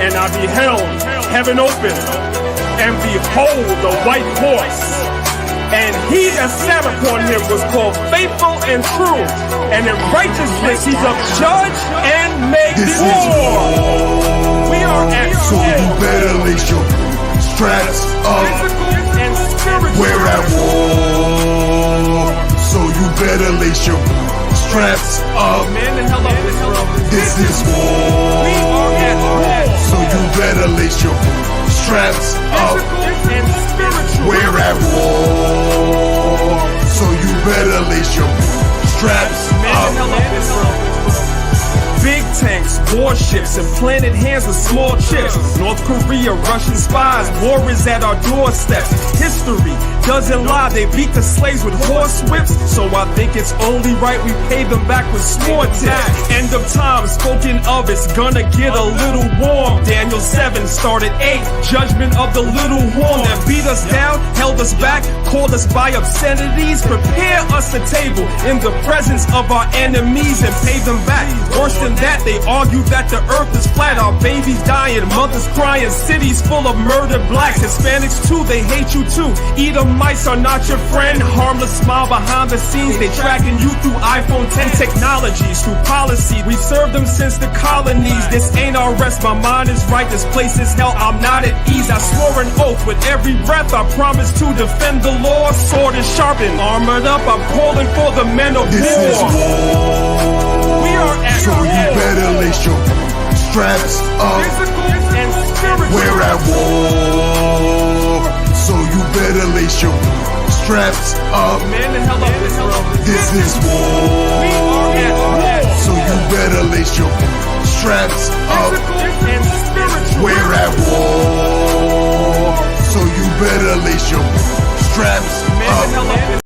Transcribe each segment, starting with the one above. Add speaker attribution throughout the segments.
Speaker 1: And I beheld heaven open, and behold the white horse. And he that sat upon him was called Faithful and True, and in righteousness he's a judge and makes war. We are at
Speaker 2: so
Speaker 1: war.
Speaker 2: You better lace your straps up.
Speaker 1: Physical and spiritual.
Speaker 2: We're at war. So you better lace your straps up.
Speaker 1: Man, the hell up, Israel.
Speaker 2: This is war.
Speaker 1: We are at war.
Speaker 2: So you better lace your straps up.
Speaker 1: Physical and spiritual.
Speaker 2: We're at war. So you better lace your straps up.
Speaker 1: Big tanks, warships, and planted hands with small chips. North Korea, Russian spies, war is at our doorsteps. History doesn't lie, they beat the slaves with horse whips. So I think it's only right we pay them back with sword tips. End of time, spoken of, it's gonna get a little warm. Daniel 7 started 8, judgment of the little horn that beat us down, held us back, called us by obscenities. Prepare us a table in the presence of our enemies and pay them back. Worse than that, they argue that the earth is flat. Our babies dying, mothers crying, cities full of murdered blacks. Hispanics too, they hate you too. Edomites are not your friend. Harmless smile behind the scenes. They tracking you through iPhone 10 technologies, through policy. We served them since the colonies. This ain't our rest, my mind is right. This place is hell, I'm not at ease. I swore an oath with every breath. I promise to defend the law. Sword is sharpened, armored up. I'm calling for the men of
Speaker 2: This is
Speaker 1: war.
Speaker 2: war.
Speaker 1: We are at
Speaker 2: So
Speaker 1: war.
Speaker 2: you better lace your straps up.
Speaker 1: Physical and spiritual.
Speaker 2: We're at war. So you better lace your straps up.
Speaker 1: Man, the hell up, Israel.
Speaker 2: This is war.
Speaker 1: We are at war.
Speaker 2: So you better lace your straps up.
Speaker 1: Physical and spiritual.
Speaker 2: We're at war. So you better lace your straps
Speaker 1: Man, the hell
Speaker 2: up.
Speaker 1: up,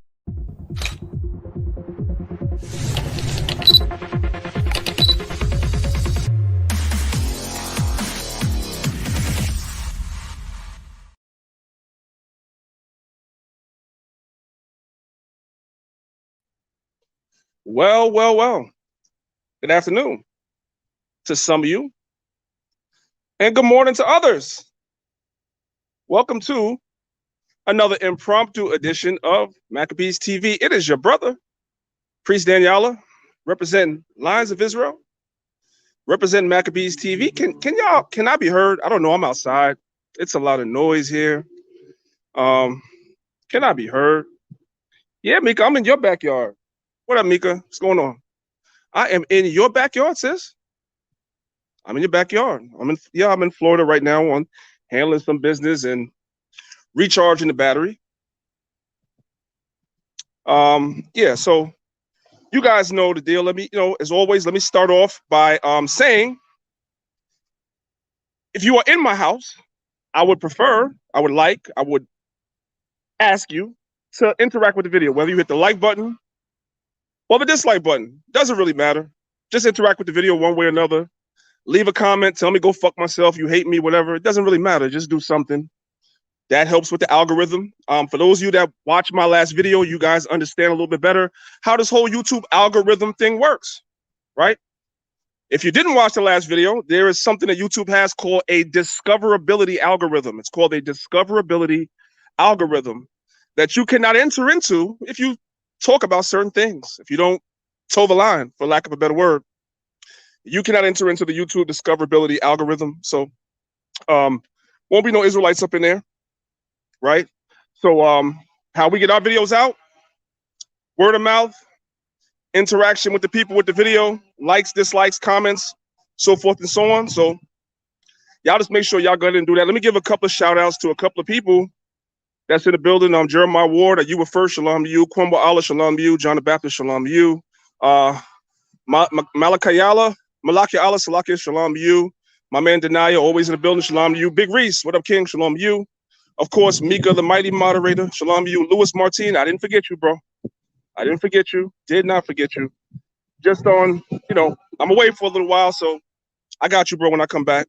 Speaker 1: Well. Good afternoon to some of you, and good morning to others. Welcome to another impromptu edition of Maccabeestv TV. It is your brother, Priest Danyaahla, representing Lions of Israel, representing Maccabeestv TV. Can I be heard? I don't know. I'm outside. It's a lot of noise here. Can I be heard? Yeah, Mika, I'm in your backyard. What up, Mika? What's going on? I am in your backyard, sis. I'm in your backyard. I'm in Florida right now on handling some business and recharging the battery. Yeah, so you guys know the deal. Let me, as always, let me start off by saying, if you are in my house, I would ask you to interact with the video, whether you hit the like button or the dislike button. Doesn't really matter. Just interact with the video one way or another. Leave a comment. Tell me go fuck myself. You hate me, whatever. It doesn't really matter. Just do something. That helps with the algorithm. For those of you that watched my last video, you guys understand a little bit better how this whole YouTube algorithm thing works, right? If you didn't watch the last video, there is something that YouTube has called a discoverability algorithm. It's called a discoverability algorithm that you cannot enter into if you talk about certain things. If you don't toe the line, for lack of a better word, you cannot enter into the YouTube discoverability algorithm. So won't be no Israelites up in there, right? So how we get our videos out, word of mouth, interaction with the people with the video, likes, dislikes, comments, so forth and so on. So y'all just make sure y'all go ahead and do that. Let me give a couple of shout outs to a couple of people that's in the building. Jeremiah Ward, you were first, shalom to you. Kwamba Allah, shalom to you. John the Baptist, shalom to you. Malachi Allah, Salakia, shalom to you. My man Danyaahla, always in the building, shalom to you. Big Reese, what up, King? Shalom to you. Of course, Mika, the mighty moderator, shalom to you. Louis Martin, I didn't forget you, bro. I didn't forget you. Did not forget you. Just on, I'm away for a little while, so I got you, bro, when I come back.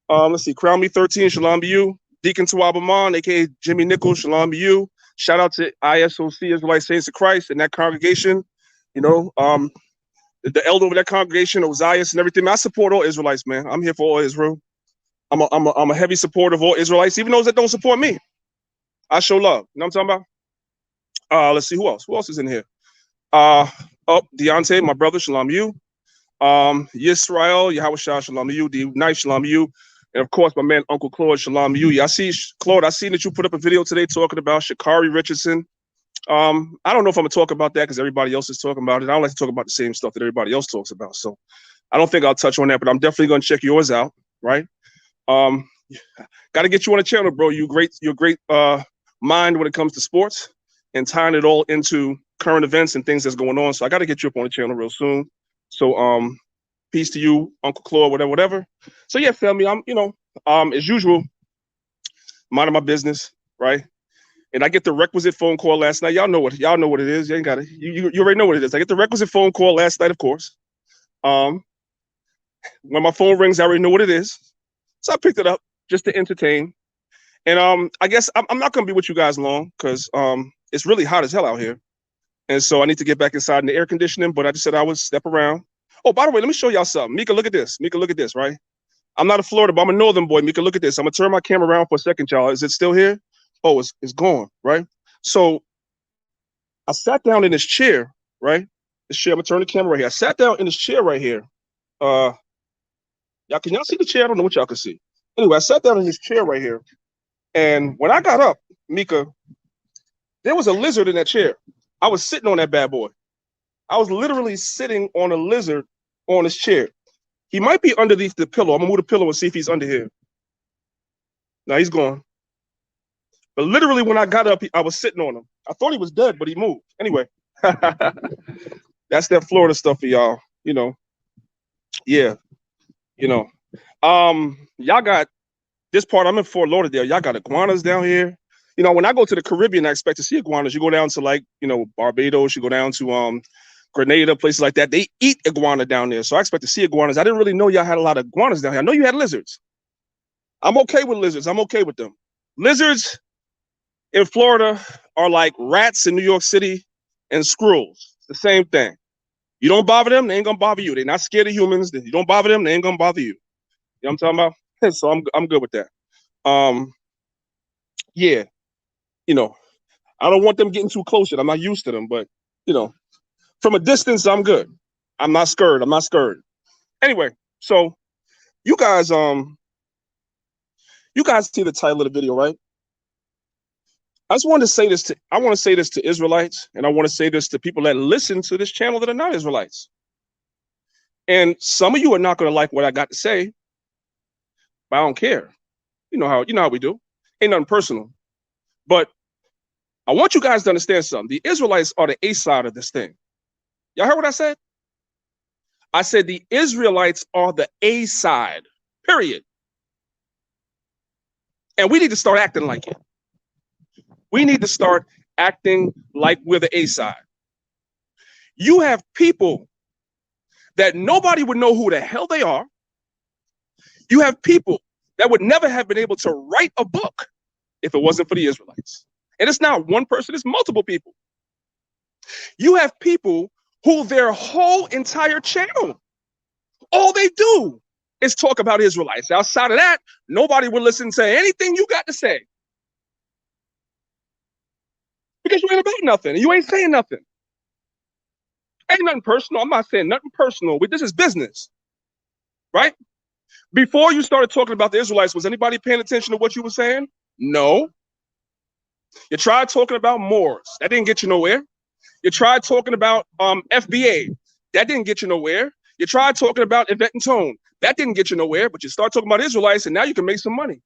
Speaker 1: Let's see, Crown Me 13, shalom to you. Deacon Tawab Aman, aka Jimmy Nichols, shalom to you. Shout out to ISOC, Israelite Saints of Christ, and that congregation. The elder of that congregation, Ozias and everything. I support all Israelites, man. I'm here for all Israel. I'm a heavy supporter of all Israelites, even those that don't support me. I show love. You know what I'm talking about? Let's see who else. Who else is in here? Oh, Deontay, my brother, shalom you. Yisrael, Yahweh shalom you. D Nice, shalom you. And of course, my man Uncle Claude, shalom you. Yeah, I see Claude. I seen that you put up a video today talking about Sha'Carri Richardson. I don't know if I'm gonna talk about that because everybody else is talking about it. I don't like to talk about the same stuff that everybody else talks about. So I don't think I'll touch on that, but I'm definitely gonna check yours out, right? Got to get you on the channel, bro. You're great mind when it comes to sports and tying it all into current events and things that's going on. So I got to get you up on the channel real soon. So peace to you, Uncle Claude, whatever. So yeah, family, I'm as usual, minding my business, right? And I get the requisite phone call last night. Y'all know what it is. You ain't got it. You already know what it is. I get the requisite phone call last night, of course. When my phone rings, I already know what it is. So I picked it up just to entertain. And I guess I'm not gonna be with you guys long because it's really hot as hell out here. And so I need to get back inside in the air conditioning, but I just said I would step around. Oh, by the way, let me show y'all something. Mika, look at this. Mika, look at this, right? I'm not a Florida, but I'm a northern boy. Mika, look at this. I'm gonna turn my camera around for a second, y'all. Is it still here? Oh, it's gone, right? So I sat down in this chair, right? This chair, I'm gonna turn the camera right here. I sat down in this chair right here. Y'all, can y'all see the chair? I don't know what y'all can see. Anyway, I sat down in this chair right here. And when I got up, Mika, there was a lizard in that chair. I was sitting on that bad boy. I was literally sitting on a lizard on his chair. He might be underneath the pillow. I'm gonna move the pillow and see if he's under here. No, he's gone. But literally when I got up, I was sitting on him. I thought he was dead, but he moved. Anyway, that's that Florida stuff for y'all. Yeah, y'all got this part. I'm in Fort Lauderdale. Y'all got iguanas down here. When I go to the Caribbean, I expect to see iguanas. You go down to Barbados, you go down to Grenada, places like that. They eat iguana down there. So I expect to see iguanas. I didn't really know y'all had a lot of iguanas down here. I know you had lizards. I'm okay with lizards. I'm okay with them. Lizards in Florida are like rats in New York City and squirrels. It's the same thing. You don't bother them, they ain't gonna bother you. They're not scared of humans. You don't bother them, they ain't gonna bother you. You know what I'm talking about? So I'm good with that. Yeah, I don't want them getting too close yet. I'm not used to them, but from a distance, I'm good. I'm not scared. Anyway, so you guys see the title of the video, right? I want to say this to Israelites, and I want to say this to people that listen to this channel that are not Israelites. And some of you are not going to like what I got to say, but I don't care. You know how we do. Ain't nothing personal. But I want you guys to understand something. The Israelites are the A side of this thing. Y'all heard what I said? I said the Israelites are the A side, period. And we need to start acting like it. We need to start acting like we're the A side. You have people that nobody would know who the hell they are. You have people that would never have been able to write a book if it wasn't for the Israelites. And it's not one person, it's multiple people. You have people who their whole entire channel, all they do is talk about Israelites. Outside of that, nobody would listen to anything you got to say. Because you ain't about nothing. You ain't saying nothing. Ain't nothing personal. I'm not saying nothing personal. This is business. Right? Before you started talking about the Israelites, was anybody paying attention to what you were saying? No. You tried talking about Moors. That didn't get you nowhere. You tried talking about FBA. That didn't get you nowhere. You tried talking about Yvette and Tone. That didn't get you nowhere. But you start talking about Israelites, and now you can make some money.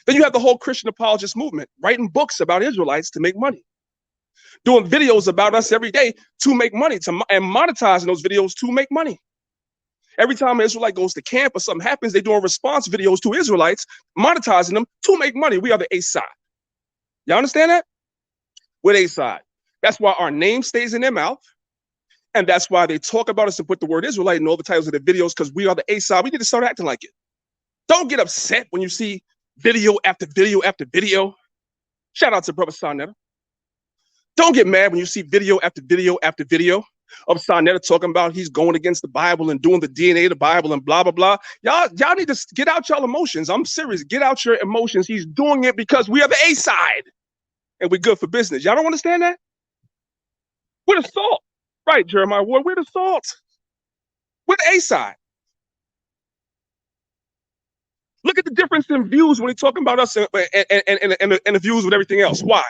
Speaker 1: Then you have the whole Christian apologist movement, writing books about Israelites to make money. Doing videos about us every day to make money, and monetizing those videos to make money. Every time an Israelite goes to camp or something happens, they're doing response videos to Israelites, monetizing them to make money. We are the A side. Y'all understand that? We're the A side. That's why our name stays in their mouth. And that's why they talk about us and put the word Israelite in all the titles of their videos, because we are the A side. We need to start acting like it. Don't get upset when you see video after video after video. Shout out to Brother Sonetta. Don't get mad when you see video after video after video. of Sonetta talking about he's going against the Bible and doing the DNA of the Bible and blah, blah, blah. Y'all need to get out y'all emotions. I'm serious. Get out your emotions. He's doing it because we are the A side and we're good for business. Y'all don't understand that? We're the salt. Right, Jeremiah Ward, we're the salt. We're the A side. Look at the difference in views when he's talking about us and the views with everything else. Why?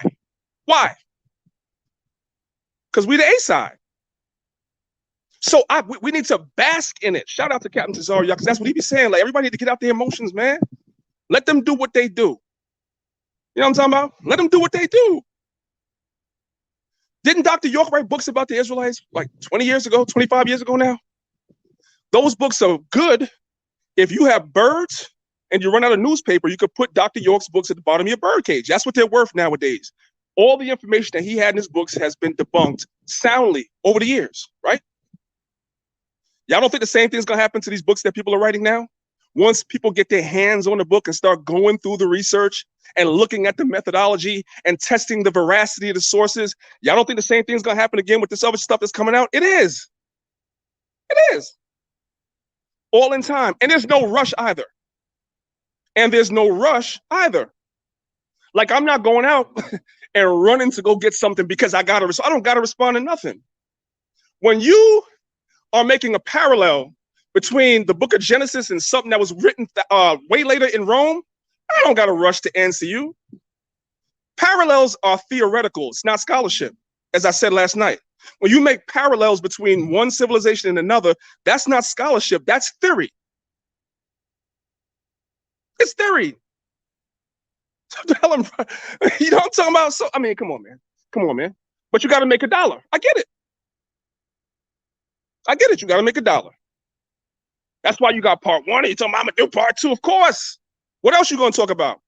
Speaker 1: Why? Because we're the A side. So we need to bask in it. Shout out to Captain Cesario, because that's what he be saying. Like, everybody need to get out their emotions, man. Let them do what they do. You know what I'm talking about? Let them do what they do. Didn't Dr. York write books about the Israelites like 20 years ago, 25 years ago now? Those books are good. If you have birds and you run out of newspaper, you could put Dr. York's books at the bottom of your bird cage. That's what they're worth nowadays. All the information that he had in his books has been debunked soundly over the years, right? Y'all don't think the same thing's gonna happen to these books that people are writing now? Once people get their hands on the book and start going through the research and looking at the methodology and testing the veracity of the sources, y'all don't think the same thing's gonna happen again with this other stuff that's coming out? It is. It is. All in time. And there's no rush either. And there's no rush either. Like, I'm not going out and running to go get something because I don't gotta respond to nothing. When you are making a parallel between the book of Genesis and something that was written way later in Rome, I don't gotta rush to answer you. Parallels are theoretical, it's not scholarship, as I said last night. When you make parallels between one civilization and another, that's not scholarship, that's theory. It's theory. Tell him, you know what I'm talking about? So, I mean, come on, man. Come on, man. But you got to make $1. I get it. I get it. You got to make $1. That's why you got part 1 and you're talking about I'm going to do part 2, of course. What else you going to talk about?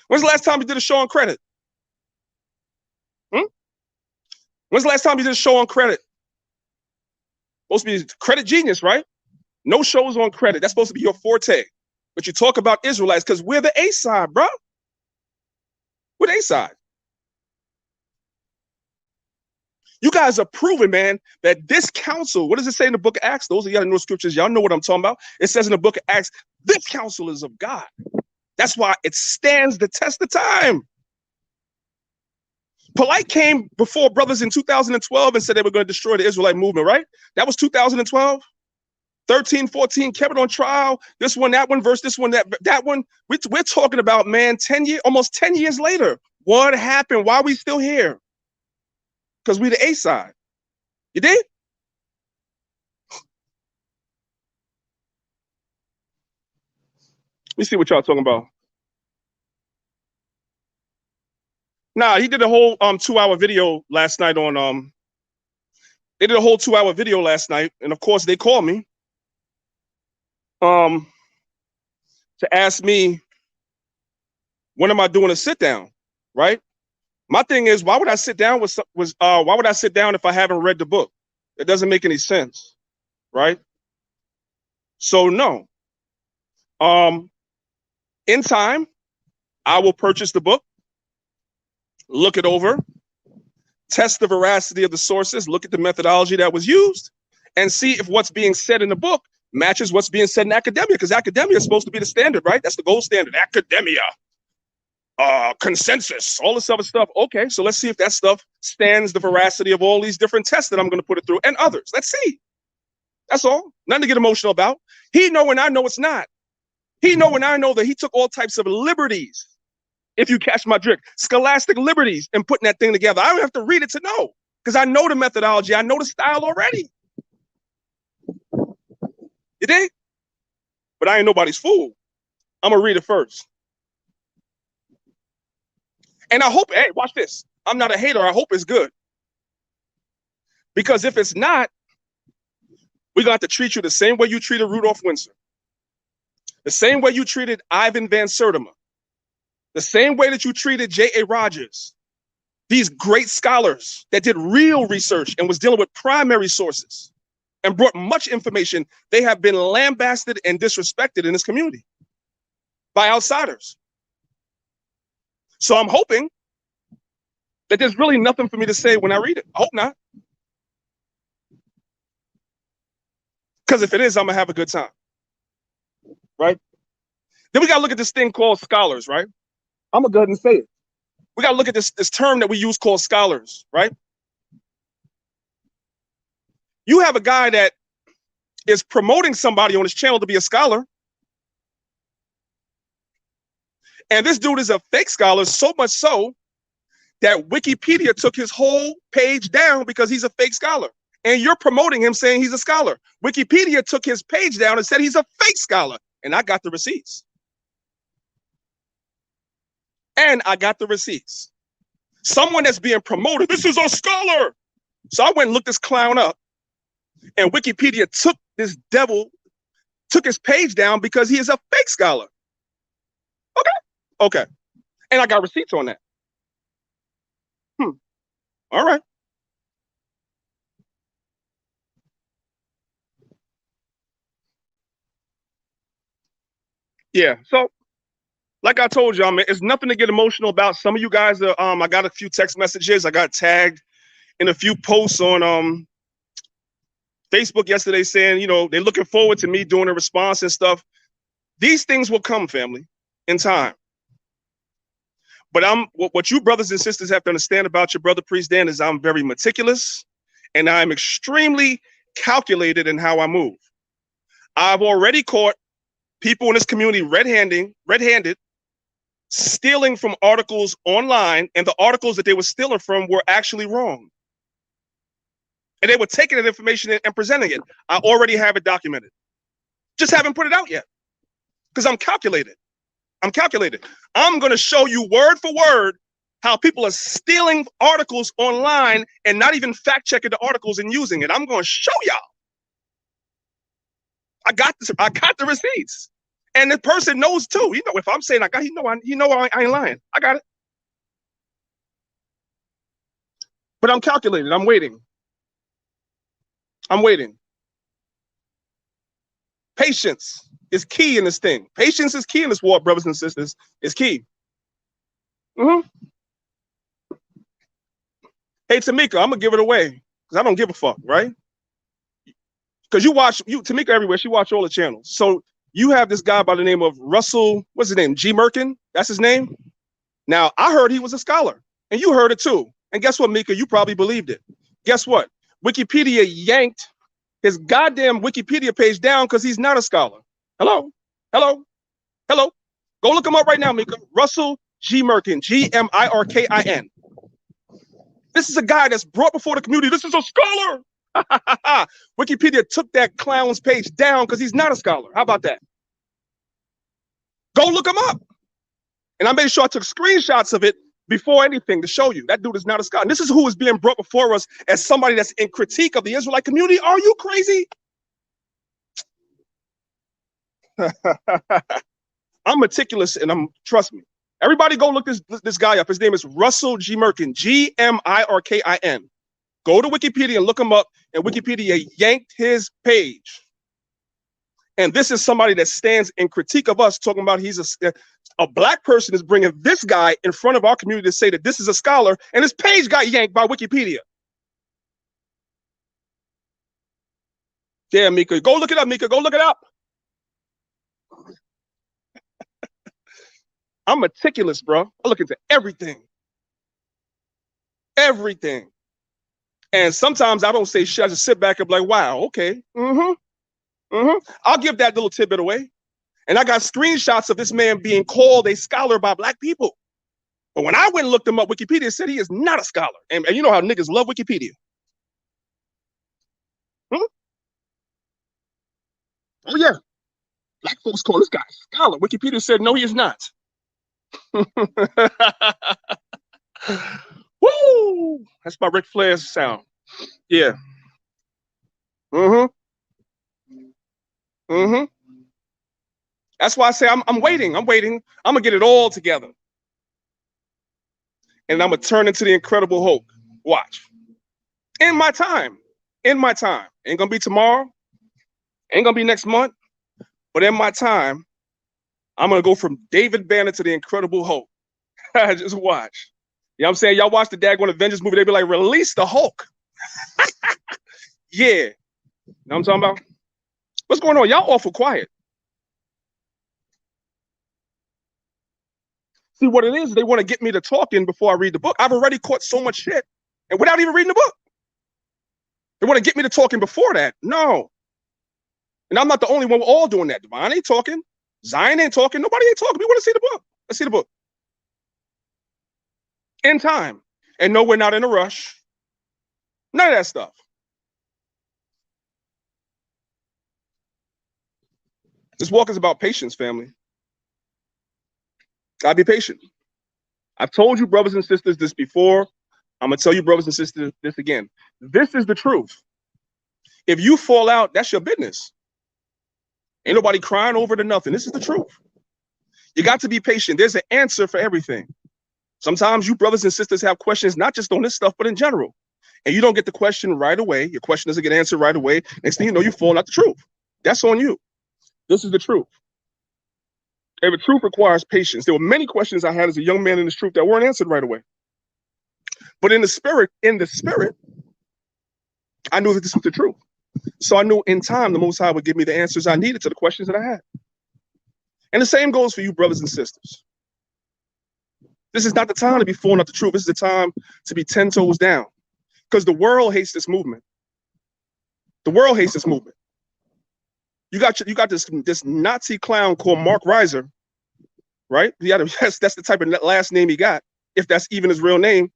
Speaker 1: When's the last time you did a show on credit? When's the last time you did a show on credit? Supposed to be Credit Genius, right? No shows on credit. That's supposed to be your forte. But you talk about Israelites because we're the A side, bro. We're the A side. You guys are proving, man, that this council, what does it say in the book of Acts? Those of y'all that know scriptures, y'all know what I'm talking about. It says in the book of Acts, this council is of God. That's why it stands the test of time. Polite came before brothers in 2012 and said they were going to destroy the Israelite movement, right? That was 2012. 13, 14, kept it on trial. This one, that one, verse this one, that one. We're talking about, man, almost 10 years later. What happened? Why are we still here? Because we the A side. You did? Let me see what y'all talking about. Nah, he did a whole 2-hour video last night on they did a whole 2-hour video last night, and of course they called me to ask me when am I doing a sit down, right? My thing is, why would I sit down why would I sit down if I haven't read the book? It doesn't make any sense, right? So no. In time, I will purchase the book, look it over, test the veracity of the sources, look at the methodology that was used, and see if what's being said in the book matches what's being said in academia, because academia is supposed to be the standard, right? That's the gold standard. Academia, consensus, all this other stuff. Okay, so let's see if that stuff stands the veracity of all these different tests that I'm going to put it through, and others. Let's see. That's all. Nothing to get emotional about. He know and I know it's not. He know and I know that he took all types of liberties, if you catch my drift, scholastic liberties in putting that thing together. I don't have to read it to know, because I know the methodology. I know the style already. You dig? But I ain't nobody's fool. I'm going to read it first. And I hope, hey, watch this. I'm not a hater. I hope it's good. Because if it's not, we're going to have to treat you the same way you treated Rudolph Windsor. The same way you treated Ivan Van Sertima. The same way that you treated J.A. Rogers. These great scholars that did real research and was dealing with primary sources and brought much information. They have been lambasted and disrespected in this community by outsiders. So I'm hoping that there's really nothing for me to say when I read it. I hope not. Because if it is, I'm gonna have a good time, right? Then we gotta look at this thing called scholars, right? I'm gonna go ahead and say it. We gotta look at this term that we use called scholars, right? You have a guy that is promoting somebody on his channel to be a scholar, and this dude is a fake scholar, so much so that Wikipedia took his whole page down because he's a fake scholar. And you're promoting him saying he's a scholar. Wikipedia took his page down and said he's a fake scholar. And I got the receipts. Someone that's being promoted, this is a scholar. So I went and looked this clown up, and Wikipedia took his page down because he is a fake scholar. Okay. And I got receipts on that. All right. Yeah, so like I told y'all, man, it's nothing to get emotional about. Some of you guys are, I got a few text messages. I got tagged in a few posts on Facebook yesterday saying, you know, they're looking forward to me doing a response and stuff. These things will come, family, in time. But what you brothers and sisters have to understand about your brother Priest Dan is I'm very meticulous and I'm extremely calculated in how I move. I've already caught people in this community red-handed, stealing from articles online, and the articles that they were stealing from were actually wrong. And they were taking that information and presenting it. I already have it documented. Just haven't put it out yet because I'm calculated. I'm going to show you word for word how people are stealing articles online and not even fact checking the articles and using it. I'm going to show y'all. I got the receipts. And the person knows too. You know, if I'm saying I ain't lying. I got it. But I'm calculated. I'm waiting. Patience is key in this thing. Patience is key in this war, brothers and sisters. It's key. Hey, Tamika, I'm gonna give it away because I don't give a fuck, right? Because Tamika everywhere. She watch all the channels. So you have this guy by the name of Russell. What's his name? G. Merkin. That's his name. Now I heard he was a scholar, and you heard it too. And guess what, Mika? You probably believed it. Guess what? Wikipedia yanked his goddamn Wikipedia page down because he's not a scholar. Hello. Go look him up right now, Mika. Russell G. Merkin. Gmirkin. This is a guy that's brought before the community. This is a scholar. Wikipedia took that clown's page down because he's not a scholar. How about that? Go look him up. And I made sure I took screenshots of it before anything to show you. That dude is not a scholar. And this is who is being brought before us as somebody that's in critique of the Israelite community. Are you crazy? I'm meticulous and trust me. Everybody go look this guy up. His name is Russell G. Merkin, Gmirkin. Go to Wikipedia and look him up, and Wikipedia yanked his page. And this is somebody that stands in critique of us, talking about he's a black person is bringing this guy in front of our community to say that this is a scholar, and his page got yanked by Wikipedia. Yeah, Mika, go look it up, Mika, go look it up. I'm meticulous, bro. I look into everything. And sometimes I don't say shit. I just sit back and be like, wow, okay. I'll give that little tidbit away. And I got screenshots of this man being called a scholar by black people. But when I went and looked him up, Wikipedia said he is not a scholar. And you know how niggas love Wikipedia. Oh, yeah. Black folks call this guy a scholar. Wikipedia said, no, he is not. Woo! That's my Ric Flair sound. Yeah. That's why I say I'm waiting. I'm gonna get it all together. And I'm gonna turn into the Incredible Hulk. Watch. In my time. Ain't gonna be tomorrow. Ain't gonna be next month. But in my time, I'm gonna go from David Banner to the Incredible Hulk. Just watch. You know what I'm saying? Y'all watch the daggone Avengers movie, they be like, release the Hulk. Yeah. You know what I'm talking about? What's going on? Y'all awful quiet. See, what it is, they want to get me to talking before I read the book. I've already caught so much shit, and without even reading the book. They want to get me to talking before that. No. And I'm not the only one. We're all doing that. Devon ain't talking. Zion ain't talking. Nobody ain't talking. We want to see the book. Let's see the book. In time. And no, we're not in a rush. None of that stuff. This walk is about patience, family. Gotta be patient. I've told you, brothers and sisters, this before. I'm gonna tell you, brothers and sisters, this again. This is the truth. If you fall out, that's your business. Ain't nobody crying over to nothing. This is the truth. You got to be patient. There's an answer for everything. Sometimes you brothers and sisters have questions, not just on this stuff, but in general. And you don't get the question right away. Your question doesn't get answered right away. Next thing you know, you fall out the truth. That's on you. This is the truth. And the truth requires patience. There were many questions I had as a young man in this truth that weren't answered right away. But in the spirit, I knew that this was the truth. So I knew in time, the Most High would give me the answers I needed to the questions that I had. And the same goes for you, brothers and sisters. This is not the time to be falling out the truth. This is the time to be 10 toes down. Because the world hates this movement. The world hates this movement. You got this Nazi clown called Mark Reiser, right? That's the type of last name he got, if that's even his real name.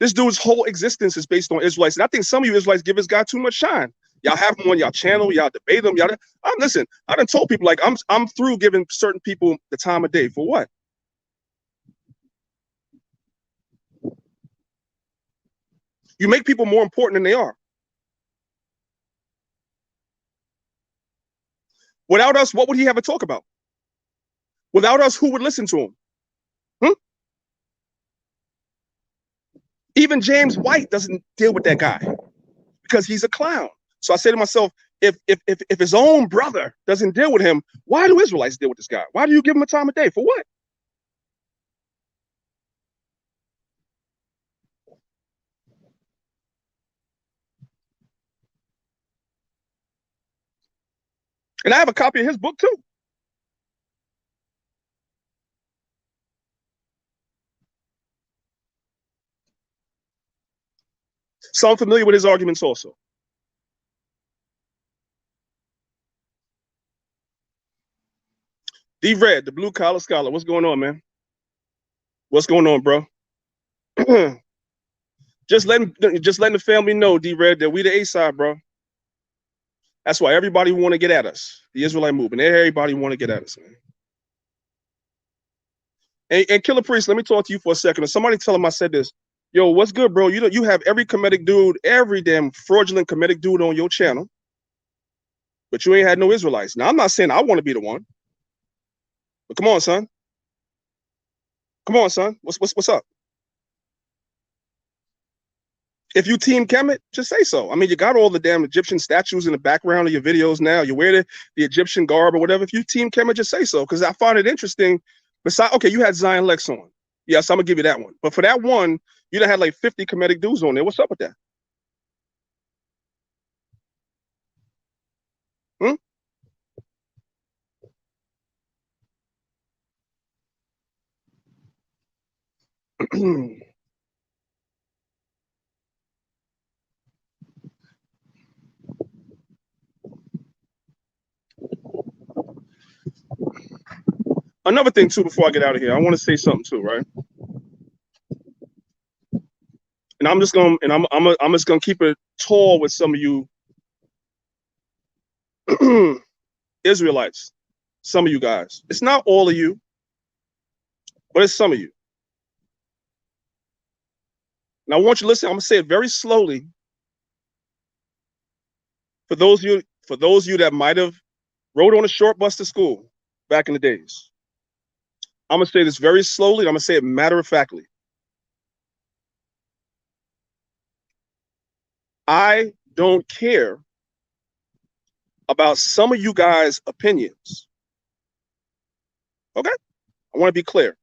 Speaker 1: This dude's whole existence is based on Israelites. And I think some of you Israelites give this guy too much shine. Y'all have him on y'all channel, y'all debate him, listen, I done told people, like, I'm through giving certain people the time of day. For what? You make people more important than they are. Without us, what would he have to talk about? Without us, who would listen to him? Even James White doesn't deal with that guy because he's a clown. So I say to myself, if his own brother doesn't deal with him, why do Israelites deal with this guy? Why do you give him a time of day? For what? And I have a copy of his book too. So I'm familiar with his arguments also. D Red, the blue collar scholar. What's going on, man? What's going on, bro? just letting the family know, D Red, that we the A side, bro. That's why everybody want to get at us. The Israelite movement. Everybody want to get at us, man. And Killer Priest, let me talk to you for a second. If somebody tell him I said this. Yo, what's good, bro? You have every Kemetic dude, every damn fraudulent Kemetic dude on your channel, but you ain't had no Israelites. Now, I'm not saying I want to be the one, but come on, son. Come on, son. What's up? If you team Kemet, just say so. I mean, you got all the damn Egyptian statues in the background of your videos now. You wear the Egyptian garb or whatever. If you team Kemet, just say so, because I find it interesting. Besides, okay, you had Zion Lex on. Yes, I'm gonna give you that one. But for that one, you done had like 50 Kemetic dudes on there. What's up with that? Another thing too, before I get out of here, I want to say something too, right? And I'm just gonna keep it tall with some of you Israelites, some of you guys. It's not all of you, but it's some of you. And I want you to listen. I'm gonna say it very slowly. For those of you that might have rode on a short bus to school back in the days, I'm gonna say this very slowly. I'm gonna say it matter of factly. I don't care about some of you guys' opinions. Okay? I want to be clear.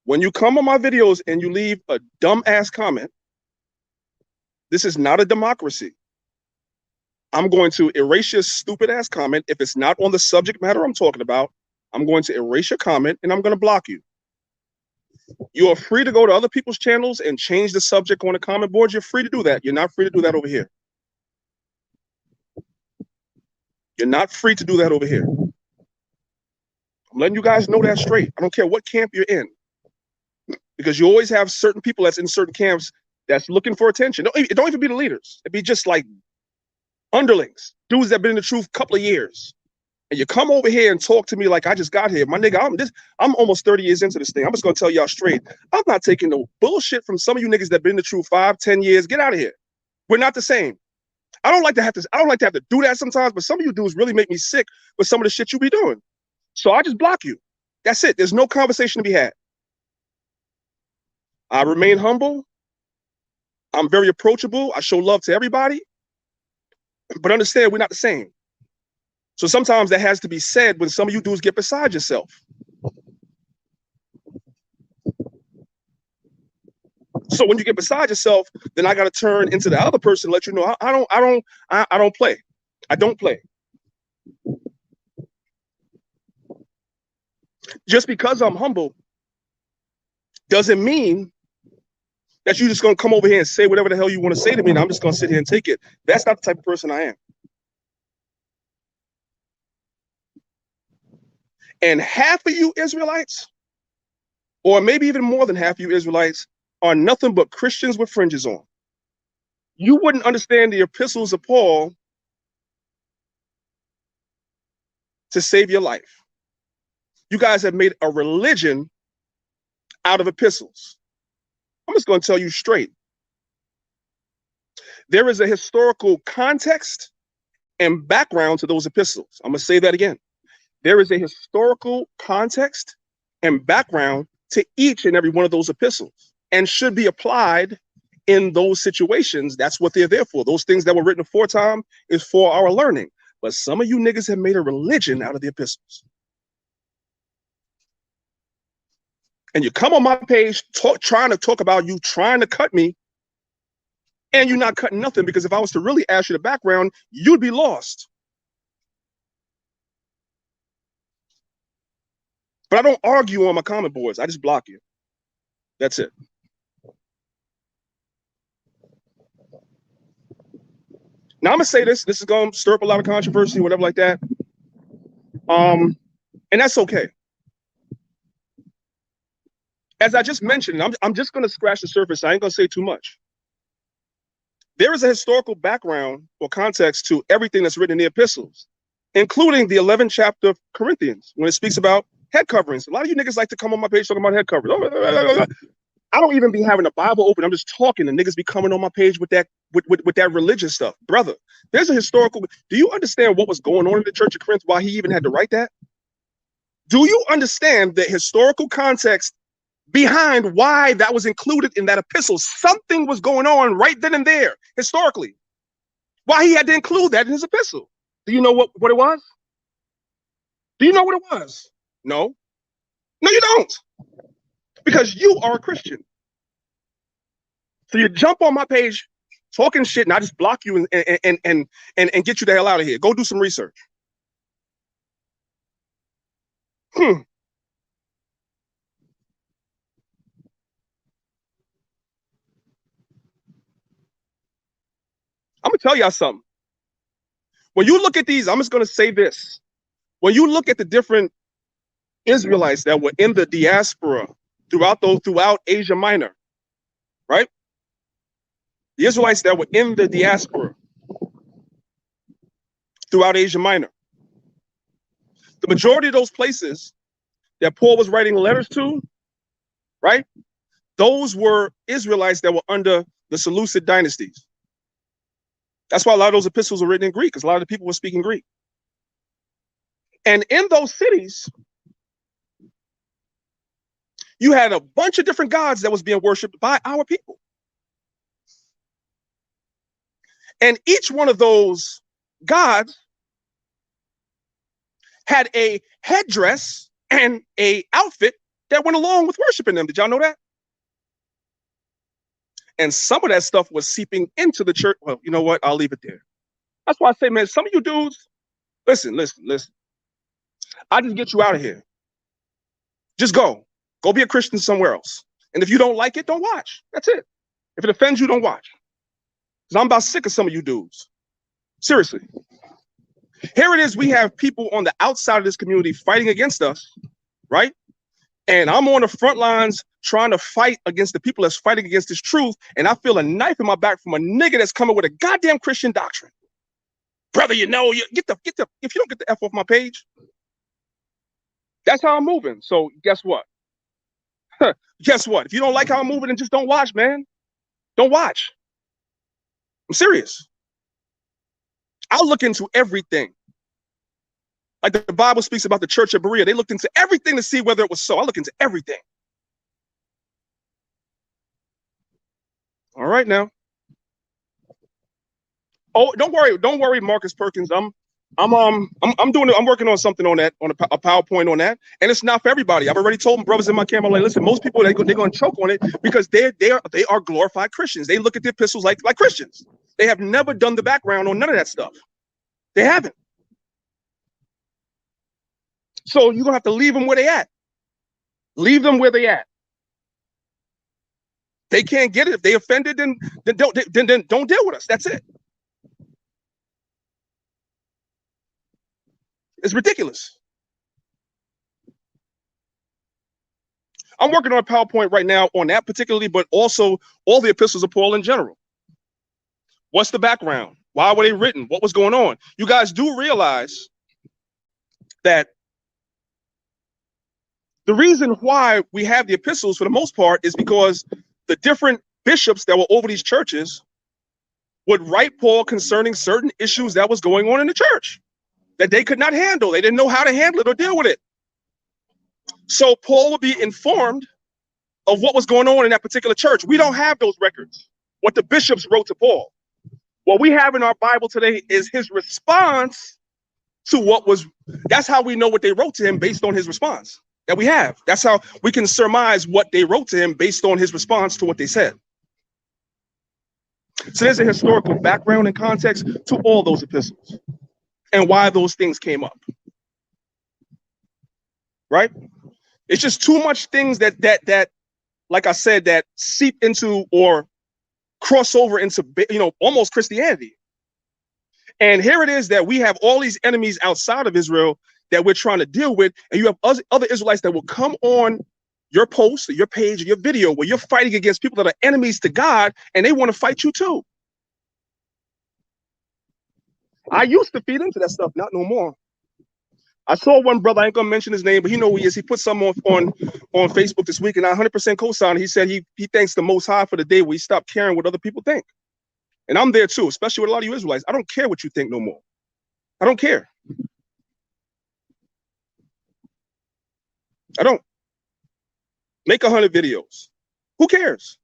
Speaker 1: When you come on my videos and you leave a dumb ass comment, this is not a democracy. I'm going to erase your stupid ass comment. If it's not on the subject matter I'm talking about, I'm going to erase your comment and I'm going to block you. You are free to go to other people's channels and change the subject on the comment board. You're free to do that. You're not free to do that over here. You're not free to do that over here. I'm letting you guys know that straight. I don't care what camp you're in, because you always have certain people that's in certain camps that's looking for attention. It don't even be the leaders. It'd be just like underlings, dudes that been in the truth a couple of years. And you come over here and talk to me like I just got here. My nigga, I'm almost 30 years into this thing. I'm just gonna tell y'all straight. I'm not taking no bullshit from some of you niggas that been in the truth 5, 10 years. Get out of here. We're not the same. I don't like to have to do that sometimes, but some of you dudes really make me sick with some of the shit you be doing. So I just block you. That's it. There's no conversation to be had. I remain humble. I'm very approachable. I show love to everybody. But understand, we're not the same. So sometimes that has to be said when some of you dudes get beside yourself. So when you get beside yourself, then I got to turn into the other person, let you know I don't play. I don't play. Just because I'm humble doesn't mean that you're just gonna come over here and say whatever the hell you want to say to me, and I'm just gonna sit here and take it. That's not the type of person I am. And half of you Israelites, or maybe even more than half of you Israelites, are nothing but Christians with fringes on. You wouldn't understand the epistles of Paul to save your life. You guys have made a religion out of epistles. I'm just going to tell you straight. There is a historical context and background to those epistles. I'm going to say that again. There is a historical context and background to each and every one of those epistles, and should be applied in those situations. That's what they're there for. Those things that were written aforetime is for our learning. But some of you niggas have made a religion out of the epistles. And you come on my page trying to talk about you trying to cut me, and you're not cutting nothing, because if I was to really ask you the background, you'd be lost. But I don't argue on my comment boards. I just block you. That's it. Now I'm gonna say this. This is gonna stir up a lot of controversy, whatever like that. And that's okay. As I just mentioned, I'm just gonna scratch the surface. I ain't gonna say too much. There is a historical background or context to everything that's written in the epistles, including the 11th chapter of Corinthians, when it speaks about head coverings. A lot of you niggas like to come on my page talking about head coverings. I don't even be having the Bible open. I'm just talking. The niggas be coming on my page with that religious stuff. Brother, there's a historical. Do you understand what was going on in the Church of Corinth, why he even had to write that? Do you understand the historical context behind why that was included in that epistle? Something was going on right then and there, historically, why he had to include that in his epistle. Do you know what it was? Do you know what it was? No. No, you don't. Because you are a Christian. So you jump on my page talking shit, and I just block you and get you the hell out of here. Go do some research. I'm gonna tell y'all something. When you look at these, I'm just gonna say this. When you look at the different Israelites that were in the diaspora throughout Asia Minor, right? The Israelites that were in the diaspora throughout Asia Minor, the majority of those places that Paul was writing letters to, right? Those were Israelites that were under the Seleucid dynasties. That's why a lot of those epistles were written in Greek, because a lot of the people were speaking Greek. And in those cities, you had a bunch of different gods that was being worshipped by our people. And each one of those gods had a headdress and a outfit that went along with worshiping them. Did y'all know that? And some of that stuff was seeping into the church. Well, you know what? I'll leave it there. That's why I say, man, some of you dudes, listen. I just get you out of here. Just go. Go be a Christian somewhere else. And if you don't like it, don't watch. That's it. If it offends you, don't watch. Because I'm about sick of some of you dudes. Seriously. Here it is. We have people on the outside of this community fighting against us, right? And I'm on the front lines trying to fight against the people that's fighting against this truth. And I feel a knife in my back from a nigga that's coming with a goddamn Christian doctrine. Brother, you know, get the, if you don't get the F off my page, that's how I'm moving. So guess what? Guess what? If you don't like how I'm moving, then just don't watch, man. Don't watch. I'm serious. I'll look into everything. Like the Bible speaks about the church of Berea. They looked into everything to see whether it was so. I look into everything. All right now. Oh, don't worry, Marcus Perkins. I'm working on something on that, on a PowerPoint on that, and it's not for everybody. I've already told brothers in my camp, I'm like, listen, most people they're going to choke on it because they are glorified Christians. They look at the epistles like Christians. They have never done the background on none of that stuff. They haven't. So you're gonna have to leave them where they at. Leave them where they at. They can't get it. If they offended, then don't deal with us. That's it. It's ridiculous. I'm working on a PowerPoint right now on that particularly, but also all the epistles of Paul in general. What's the background? Why were they written? What was going on? You guys do realize that the reason why we have the epistles for the most part is because the different bishops that were over these churches would write Paul concerning certain issues that was going on in the church that they could not handle. They didn't know how to handle it or deal with it. So Paul would be informed of what was going on in that particular church. We don't have those records, what the bishops wrote to Paul. What we have in our Bible today is his response to what was, that's how we know what they wrote to him based on his response that we have. That's how we can surmise what they wrote to him based on his response to what they said. So there's a historical background and context to all those epistles and why those things came up. Right? It's just too much things that like I said, that seep into or cross over into, you know, almost Christianity. And here it is that we have all these enemies outside of Israel that we're trying to deal with, and you have other Israelites that will come on your post or your page or your video where you're fighting against people that are enemies to God, and they want to fight you too. I used to feed into that stuff, not no more. I saw one brother, I ain't gonna mention his name, but he know who he is. He put something on Facebook this week, and I 100% co-signed. He said he thanks the Most High for the day where he stopped caring what other people think. And I'm there too, especially with a lot of you Israelites. I don't care what you think no more. I don't care. I don't. Make 100 videos. Who cares?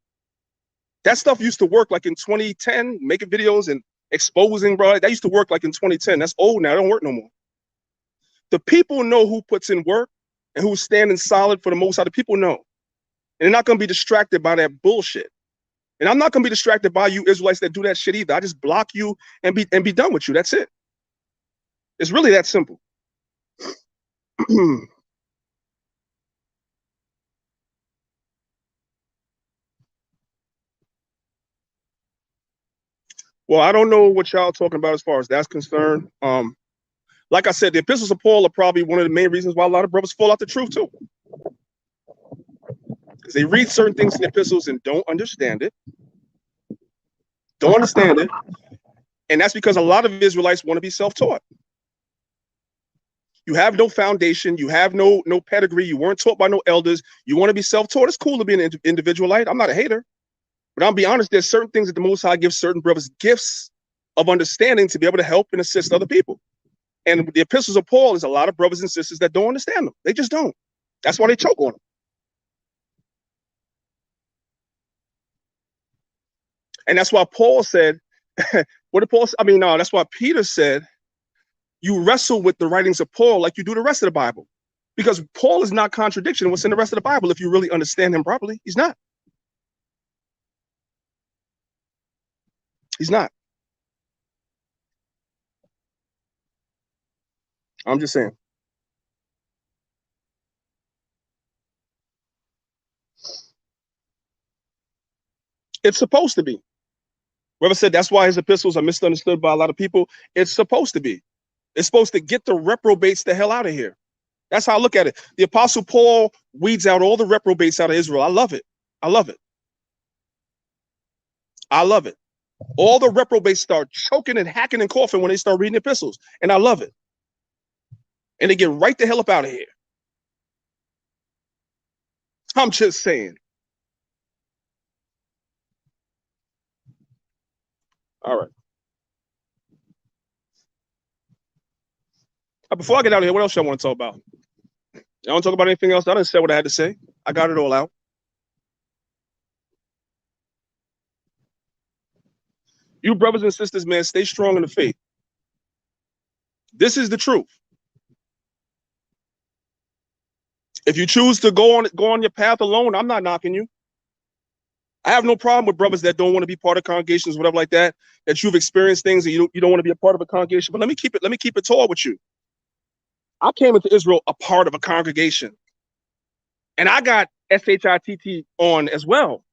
Speaker 1: That stuff used to work like in 2010, making videos and exposing, bro. That used to work like in 2010. That's old now. It don't work no more. The people know who puts in work and who's standing solid for the Most High. The people know. And they're not going to be distracted by that bullshit. And I'm not going to be distracted by you Israelites that do that shit either. I just block you and be done with you. That's it. It's really that simple. Well, I don't know what y'all talking about as far as that's concerned. Like I said, the epistles of Paul are probably one of the main reasons why a lot of brothers fall out the truth too. Because they read certain things in the epistles and don't understand it. Don't understand it. And that's because a lot of Israelites want to be self-taught. You have no foundation. You have no pedigree. You weren't taught by no elders. You want to be self-taught. It's cool to be an individualite. I'm not a hater. But I'll be honest, there's certain things that the Most High gives certain brothers gifts of understanding to be able to help and assist other people. And the epistles of Paul is a lot of brothers and sisters that don't understand them. They just don't. That's why they choke on them. And that's why Paul said, what did Paul say? I mean, no, that's why Peter said, you wrestle with the writings of Paul like you do the rest of the Bible. Because Paul is not contradiction what's in the rest of the Bible if you really understand him properly. He's not. He's not. I'm just saying. It's supposed to be. Whoever said that's why his epistles are misunderstood by a lot of people, it's supposed to be. It's supposed to get the reprobates the hell out of here. That's how I look at it. The Apostle Paul weeds out all the reprobates out of Israel. I love it. I love it. I love it. All the reprobates start choking and hacking and coughing when they start reading epistles. And I love it. And they get right the hell up out of here. I'm just saying. All right. Before I get out of here, what else y'all want to talk about? Y'all want to talk about anything else? I didn't say what I had to say. I got it all out. You brothers and sisters, man, stay strong in the faith. This is the truth. If you choose to go on your path alone, I'm not knocking you. I have no problem with brothers that don't want to be part of congregations, whatever like that. That you've experienced things and you don't want to be a part of a congregation. But let me keep it tall with you. I came into Israel a part of a congregation, and I got SHITT on as well.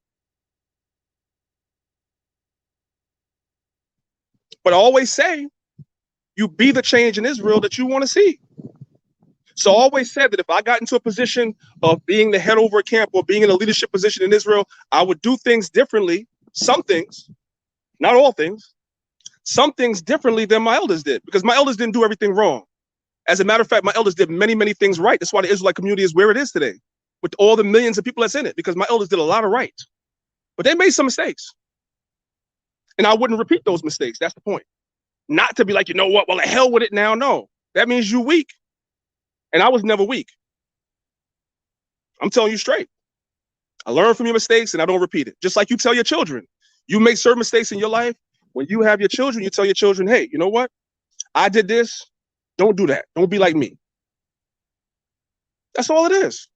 Speaker 1: But I always say, you be the change in Israel that you want to see. So I always said that if I got into a position of being the head over a camp or being in a leadership position in Israel, I would do things differently. Some things, not all things, some things differently than my elders did, because my elders didn't do everything wrong. As a matter of fact, my elders did many, many things right. That's why the Israelite community is where it is today, with all the millions of people that's in it, because my elders did a lot of right. But they made some mistakes. And I wouldn't repeat those mistakes. That's the point. Not to be like, you know what, well, the hell with it now. No, that means you're weak. And I was never weak. I'm telling you straight. I learn from your mistakes and I don't repeat it. Just like you tell your children. You make certain mistakes in your life. When you have your children, you tell your children, hey, you know what? I did this. Don't do that. Don't be like me. That's all it is.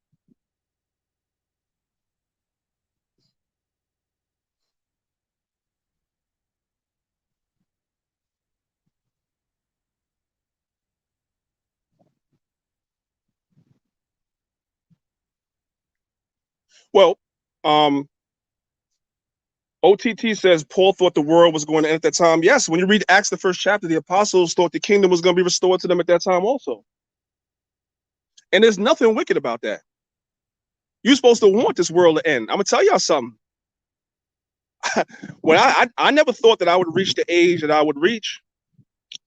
Speaker 1: Well, OTT says Paul thought the world was going to end at that time. Yes, when you read Acts, the first chapter, the apostles thought the kingdom was going to be restored to them at that time also. And there's nothing wicked about that. You're supposed to want this world to end. I'm going to tell y'all something. When I never thought that I would reach the age that I would reach.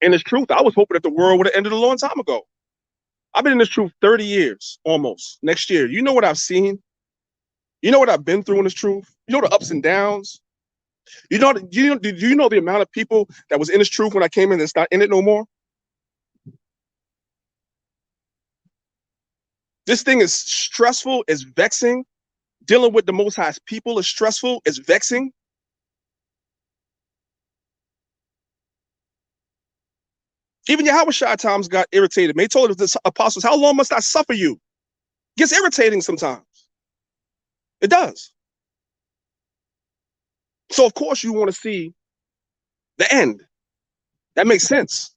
Speaker 1: And it's truth. I was hoping that the world would have ended a long time ago. I've been in this truth 30 years almost. Next year. You know what I've seen? You know what I've been through in this truth? You know the ups and downs? Do you know the amount of people that was in this truth when I came in that's not in it no more? This thing is stressful, it's vexing. Dealing with the Most High's people is stressful, it's vexing. Even Yahweh Shai at times got irritated. They told the apostles, how long must I suffer you? It gets irritating sometimes. It does. So of course you want to see the end. That makes sense.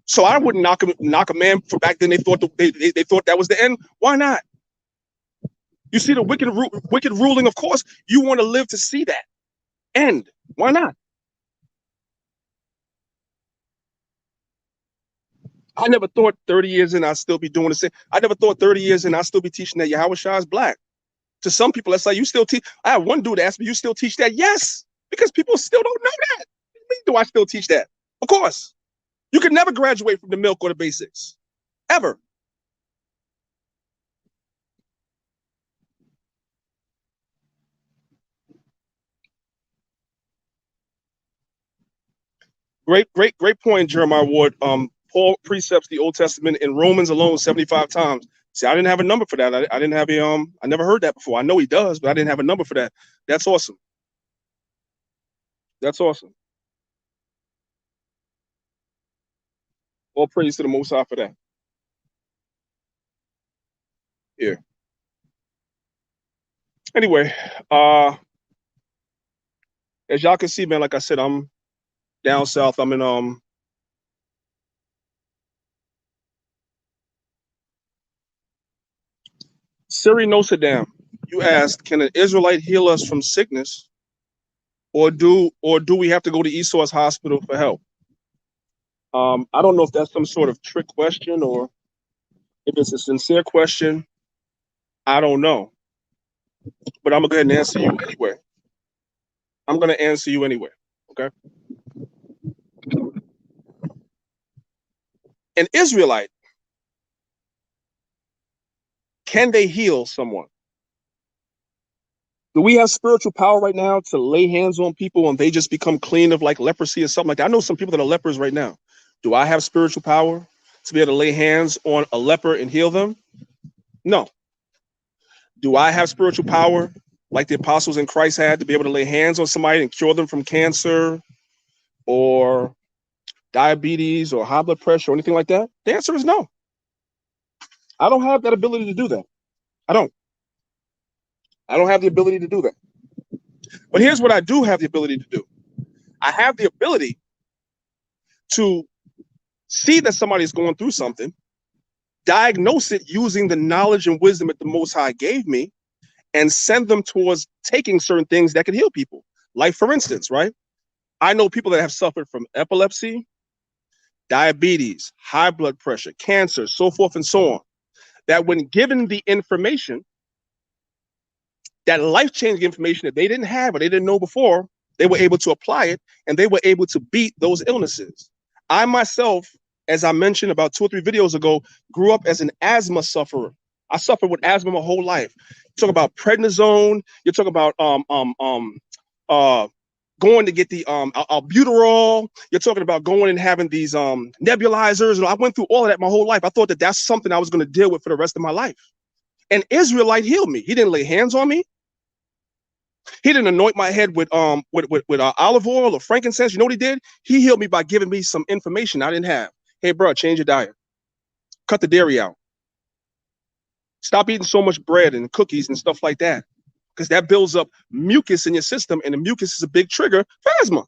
Speaker 1: So I wouldn't knock a man for back then. They thought they thought that was the end. Why not? You see the wicked ruling. Of course, you want to live to see that end. Why not? I never thought 30 years in I'd still be doing the same. I never thought 30 years in I'd still be teaching that Yahweh Shai is black. To some people, that's like, you still teach. I had one dude ask me, you still teach that? Yes, because people still don't know that. Do I still teach that? Of course. You can never graduate from the milk or the basics. Ever. Great point, Jeremiah Ward. Paul precepts the Old Testament in Romans alone 75 times. See, I didn't have a number for that. I didn't have I never heard that before. I know he does, but I didn't have a number for that. That's awesome. That's awesome. All praise to the Most High for that. Yeah. Anyway, as y'all can see, man, like I said, I'm down south. I'm in Siri No Saddam, you asked, can an Israelite heal us from sickness, or do we have to go to Esau's hospital for help? I don't know if that's some sort of trick question or if it's a sincere question. I don't know, but I'm gonna go ahead and answer you anyway. I'm gonna answer you anyway. Okay. An Israelite, can they heal someone? Do we have spiritual power right now to lay hands on people and they just become clean of like leprosy or something like that? I know some people that are lepers right now. Do I have spiritual power to be able to lay hands on a leper and heal them? No. Do I have spiritual power like the apostles in Christ had to be able to lay hands on somebody and cure them from cancer or diabetes or high blood pressure or anything like that? The answer is no. I don't have that ability to do that. I don't have the ability to do that. But here's what I do have the ability to do. I have the ability to see that somebody is going through something, diagnose it using the knowledge and wisdom that the Most High gave me, and send them towards taking certain things that can heal people. Like, for instance, right? I know people that have suffered from epilepsy, diabetes, high blood pressure, cancer, so forth and so on, that when given the information, that life-changing information that they didn't have or they didn't know before, they were able to apply it and they were able to beat those illnesses. I myself, as I mentioned about 2 or 3 videos ago, grew up as an asthma sufferer. I suffered with asthma my whole life. You talk about prednisone, you talk about going to get the albuterol, you're talking about going and having these nebulizers. And I went through all of that my whole life. I thought that that's something I was going to deal with for the rest of my life. An Israelite healed me. He didn't lay hands on me. He didn't anoint my head with olive oil or frankincense. You know what he did? He healed me by giving me some information I didn't have. Hey, bro, change your diet. Cut the dairy out. Stop eating so much bread and cookies and stuff like that, because that builds up mucus in your system, and the mucus is a big trigger for asthma.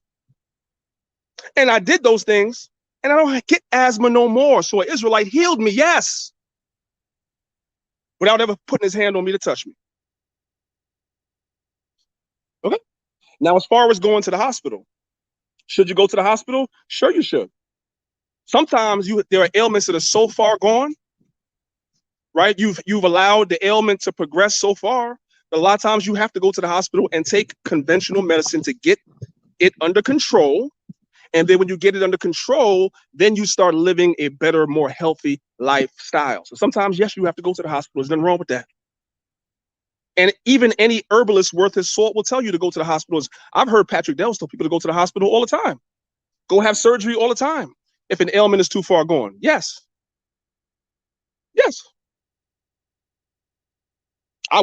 Speaker 1: And I did those things, and I don't get asthma no more. So an Israelite healed me, yes, without ever putting his hand on me to touch me. Okay. Now, as far as going to the hospital, should you go to the hospital? Sure, you should. Sometimes there are ailments that are so far gone, right? You've allowed the ailment to progress so far. A lot of times you have to go to the hospital and take conventional medicine to get it under control. And then when you get it under control, then you start living a better, more healthy lifestyle. So sometimes, yes, you have to go to the hospital. There's nothing wrong with that. And even any herbalist worth his salt will tell you to go to the hospitals. I've heard Patrick Dells tell people to go to the hospital all the time. Go have surgery all the time if an ailment is too far gone. Yes. Yes.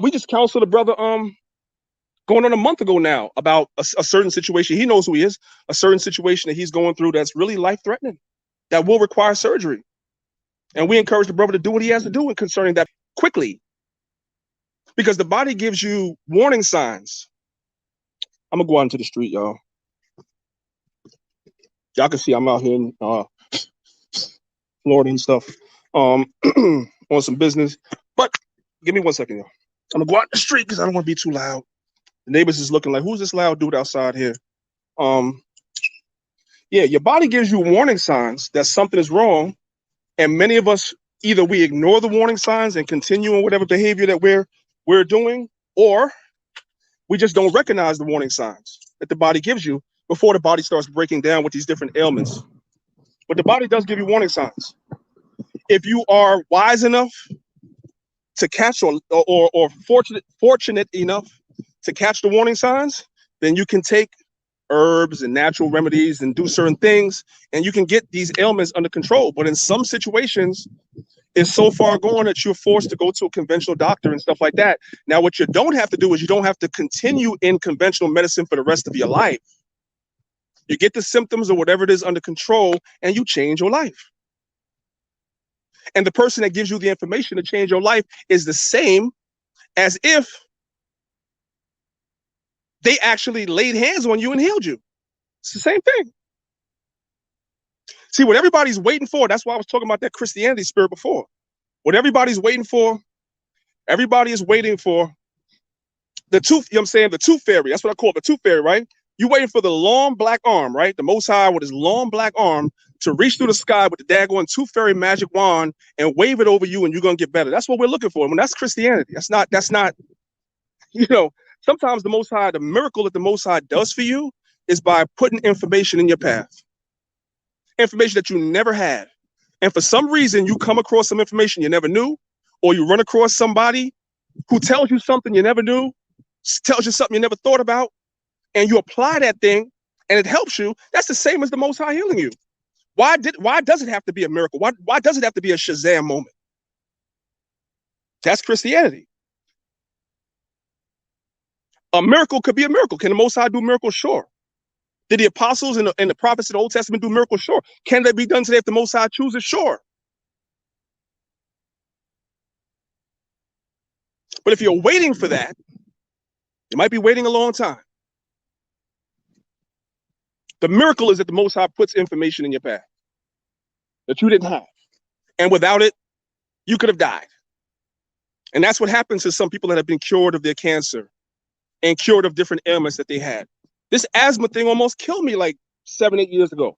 Speaker 1: We just counseled a brother going on a month ago now about a certain situation. He knows who he is. A certain situation that he's going through that's really life-threatening, that will require surgery. And we encourage the brother to do what he has to do concerning that quickly, because the body gives you warning signs. I'm gonna go out into the street, y'all. Y'all can see I'm out here in Florida and stuff on some business. But give me 1 second, y'all. I'm gonna go out in the street because I don't want to be too loud. The neighbors is looking like, who's this loud dude outside here? Yeah, your body gives you warning signs that something is wrong, and many of us, either we ignore the warning signs and continue on whatever behavior that we're doing, or we just don't recognize the warning signs that the body gives you before the body starts breaking down with these different ailments. But the body does give you warning signs. If you are wise enough to catch or fortunate enough to catch the warning signs, then you can take herbs and natural remedies and do certain things, and you can get these ailments under control. But in some situations, it's so far gone that you're forced to go to a conventional doctor and stuff like that. Now, what you don't have to do is you don't have to continue in conventional medicine for the rest of your life. You get the symptoms or whatever it is under control, and you change your life. And the person that gives you the information to change your life is the same as if they actually laid hands on you and healed you. It's the same thing. See, what everybody's waiting for, that's why I was talking about that Christianity spirit before. What everybody's waiting for Everybody is waiting for the tooth, you know what I'm saying? The tooth fairy. That's what I call it, the tooth fairy, right? You waiting for the long black arm, right? The Most High with his long black arm to reach through the sky with the daggone tooth fairy magic wand and wave it over you, and you're gonna get better. That's what we're looking for. I mean, that's Christianity. That's not, you know, sometimes the Most High, the miracle that the Most High does for you is by putting information in your path. Information that you never had. And for some reason, you come across some information you never knew, or you run across somebody who tells you something you never knew, tells you something you never thought about, and you apply that thing and it helps you. That's the same as the Most High healing you. Why does it have to be a miracle? Why does it have to be a Shazam moment? That's Christianity. A miracle could be a miracle. Can the Most High do miracles? Sure. Did the apostles and the prophets of the Old Testament do miracles? Sure. Can they be done today if the Most High chooses? Sure. But if you're waiting for that, you might be waiting a long time. The miracle is that the Most High puts information in your path that you didn't have. And without it, you could have died. And that's what happens to some people that have been cured of their cancer and cured of different ailments that they had. This asthma thing almost killed me like 7, 8 years ago.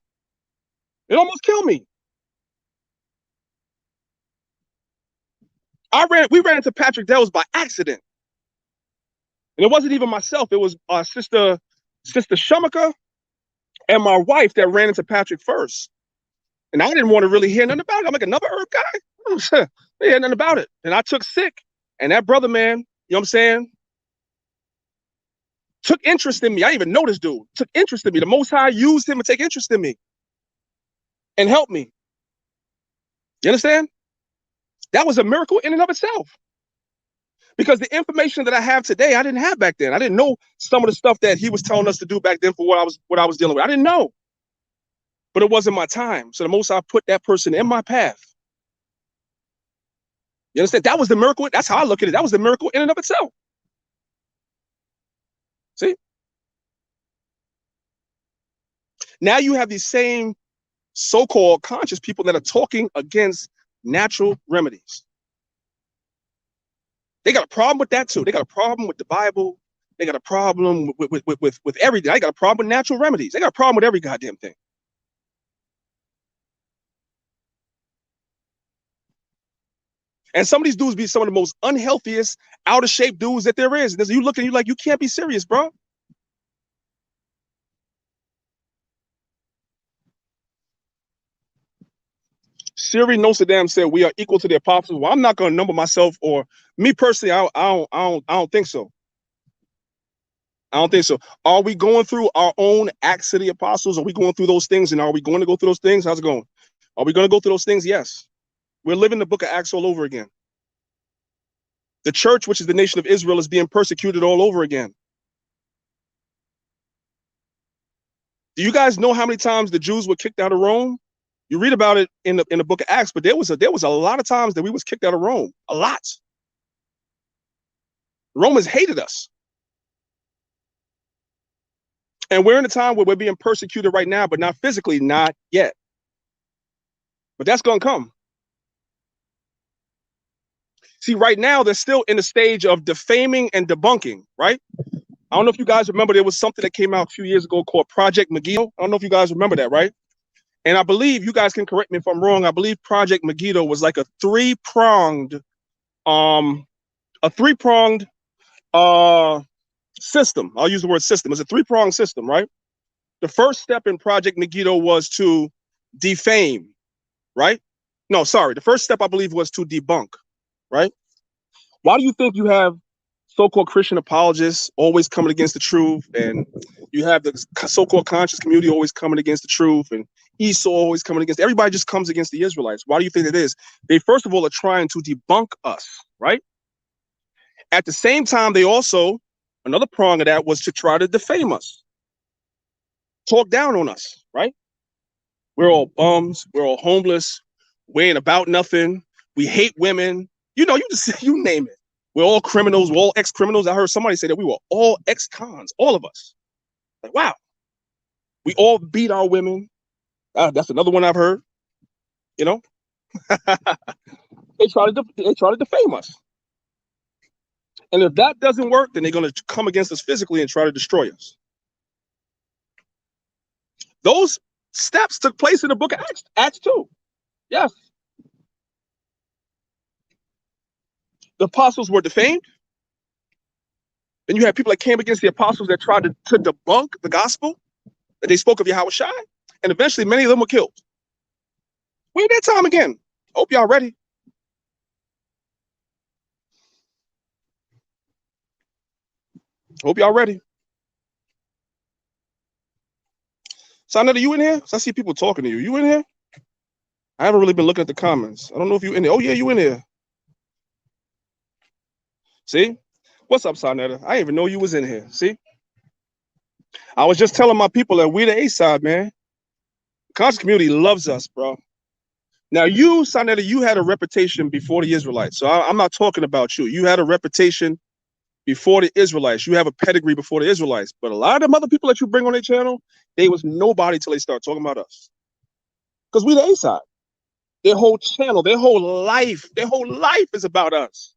Speaker 1: It almost killed me. We ran into Patrick Dells by accident. And it wasn't even myself. It was Sister Shumaka and my wife that ran into Patrick first. And I didn't want to really hear nothing about it. I'm like, another herb guy? I hear nothing about it. And I took sick. And that brother, man, you know what I'm saying, took interest in me. I didn't even know this dude. Took interest in me. The Most High used him to take interest in me and help me. You understand? That was a miracle in and of itself. Because the information that I have today, I didn't have back then. I didn't know some of the stuff that he was telling us to do back then for what I was dealing with. I didn't know. But it wasn't my time. So the Most High put that person in my path. You understand? That was the miracle. That's how I look at it. That was the miracle in and of itself. See? Now you have these same so-called conscious people that are talking against natural remedies. They got a problem with that too. They got a problem with the Bible. They got a problem with everything. They got a problem with natural remedies. They got a problem with every goddamn thing. And some of these dudes be some of the most unhealthiest, out of shape dudes that there is. And you look at you like, you can't be serious, bro. Siri Nostradamus said we are equal to the apostles. Well, I'm not going to number myself, or me personally. I don't think so. I don't think so. Are we going through our own acts of the apostles? Are we going through those things? And are we going to go through those things? How's it going? Are we going to go through those things? Yes. We're living the book of Acts all over again. The church, which is the nation of Israel, is being persecuted all over again. Do you guys know how many times the Jews were kicked out of Rome? You read about it in the book of Acts, but there was a lot of times that we was kicked out of Rome. A lot. The Romans hated us. And we're in a time where we're being persecuted right now, but not physically, not yet. But that's going to come. See, right now, they're still in the stage of defaming and debunking, right? I don't know if you guys remember, there was something that came out a few years ago called Project Megiddo. I don't know if you guys remember that, right? And I believe, you guys can correct me if I'm wrong, I believe Project Megiddo was like a three-pronged system. I'll use the word system. It's a three-pronged system, right? The first step in Project Megiddo was to defame, right? No, sorry. The first step, I believe, was to debunk, right? Why do you think you have so-called Christian apologists always coming against the truth, and you have the so-called conscious community always coming against the truth, and Esau always coming against? Everybody just comes against the Israelites. Why do you think it is? They, first of all, are trying to debunk us, right? At the same time, they also, another prong of that was to try to defame us, talk down on us, right? We're all bums. We're all homeless. We ain't about nothing. We hate women. You know, you name it. We're all criminals. We're all ex-criminals. I heard somebody say that we were all ex-cons, all of us. Like, wow. We all beat our women. That's another one I've heard. You know, they try to defame us. And if that doesn't work, then they're going to come against us physically and try to destroy us. Those steps took place in the book of Acts 2. Yes. The apostles were defamed. Then you had people that came against the apostles that tried to debunk the gospel, that they spoke of Yahweh Shai. And eventually many of them were killed. We're in that time again. Hope y'all ready. Hope y'all ready. Sonetta, you in here? So I see people talking to you. You in here? I haven't really been looking at the comments. I don't know if you in there. Oh yeah, you in here. See? What's up, Sonetta? I didn't even know you was in here. See? I was just telling my people that we the A side, man. The conscious community loves us, bro. Now you, Sonetta, you had a reputation before the Israelites. So I'm not talking about you. You had a reputation before the Israelites. You have a pedigree before the Israelites. But a lot of them other people that you bring on their channel, they was nobody till they start talking about us. Because we the A side. Their whole channel, their whole life is about us.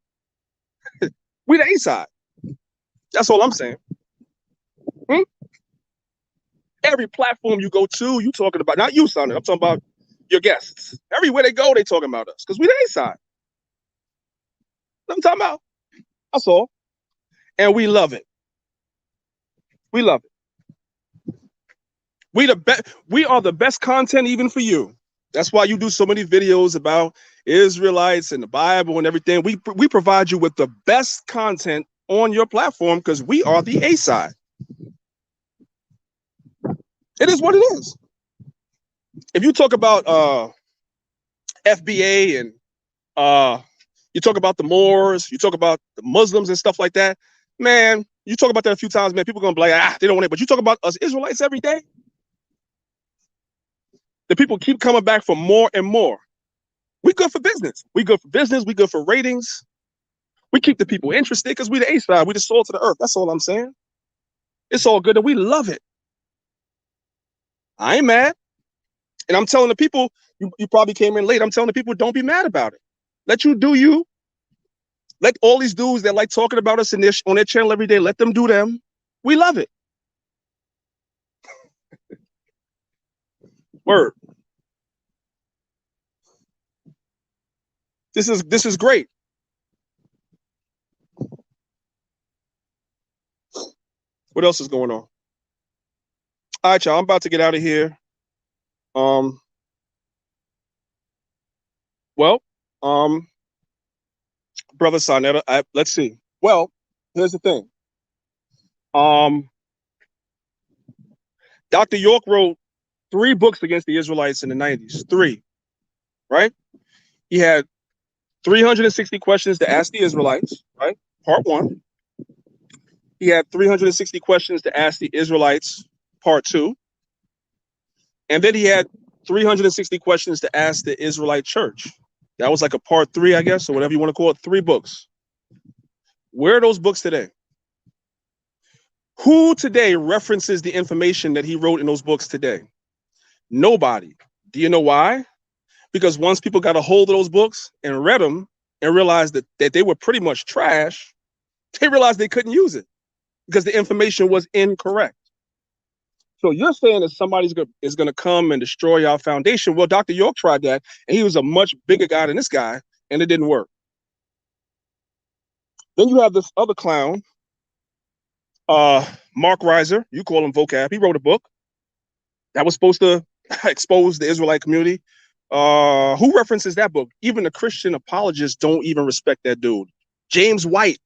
Speaker 1: We the A side. That's all I'm saying. Every platform you go to, you talking about, not you, son. I'm talking about your guests. Everywhere they go, they talking about us. Because we the A side. What I'm talking about. That's all. And we love it. We love it. We are the best content even for you. That's why you do so many videos about Israelites and the Bible and everything. We provide you with the best content on your platform because we are the A side. It is what it is. If you talk about FBA and you talk about the Moors, you talk about the Muslims and stuff like that, man, you talk about that a few times, man, people are gonna be like, they don't want it. But you talk about us Israelites every day, the people keep coming back for more and more. We good for business. We good for business. We good for ratings. We keep the people interested because we the A side. We the salt of the earth. That's all I'm saying. It's all good and we love it. I ain't mad. And I'm telling the people, you probably came in late. I'm telling the people, don't be mad about it. Let you do you. Let all these dudes that like talking about us on their channel every day, let them do them. We love it. Word. This is great. What else is going on? All right, y'all. I'm about to get out of here. Brother Sonetta, let's see. Well, here's the thing. Dr. York wrote 3 books against the Israelites in the 90s. 3, right? He had 360 questions to ask the Israelites, right? Part 1. He had 360 questions to ask the Israelites, part 2. And then he had 360 questions to ask the Israelite church. That was like a part 3, I guess, or whatever you want to call it. 3 books. Where are those books today? Who today references the information that he wrote in those books today? Nobody. Do you know why? Because once people got a hold of those books and read them and realized that they were pretty much trash, they realized they couldn't use it because the information was incorrect. So you're saying that somebody's is going to come and destroy our foundation. Well, Dr. York tried that, and he was a much bigger guy than this guy, and it didn't work. Then you have this other clown, Mark Reiser. You call him Vocab. He wrote a book that was supposed to expose the Israelite community. Who references that book? Even the Christian apologists don't even respect that dude. James White,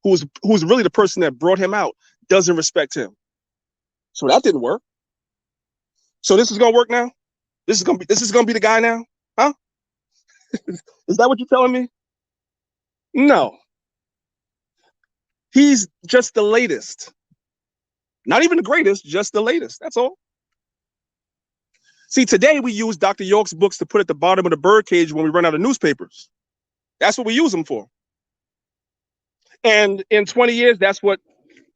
Speaker 1: who's really the person that brought him out, doesn't respect him. So that didn't work. So this is gonna work now? This is gonna be the guy now? Huh? Is that what you're telling me? No. He's just the latest. Not even the greatest, just the latest. That's all. See, today we use Dr. York's books to put at the bottom of the birdcage when we run out of newspapers. That's what we use them for. And in 20 years, that's what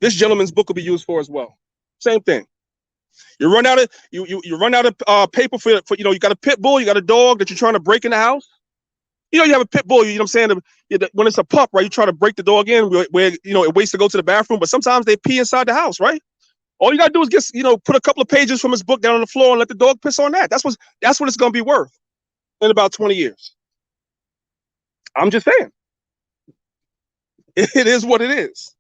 Speaker 1: this gentleman's book will be used for as well. Same thing. You run out of paper for you got a pit bull, you got a dog that you're trying to break in the house. You know, you have a pit bull, you know what I'm saying? When it's a pup, right, you try to break the dog in where you know, it waits to go to the bathroom, but sometimes they pee inside the house, right? All you gotta do is just, you know, put a couple of pages from his book down on the floor and let the dog piss on that. That's what it's gonna be worth in about 20 years. I'm just saying. It is what it is.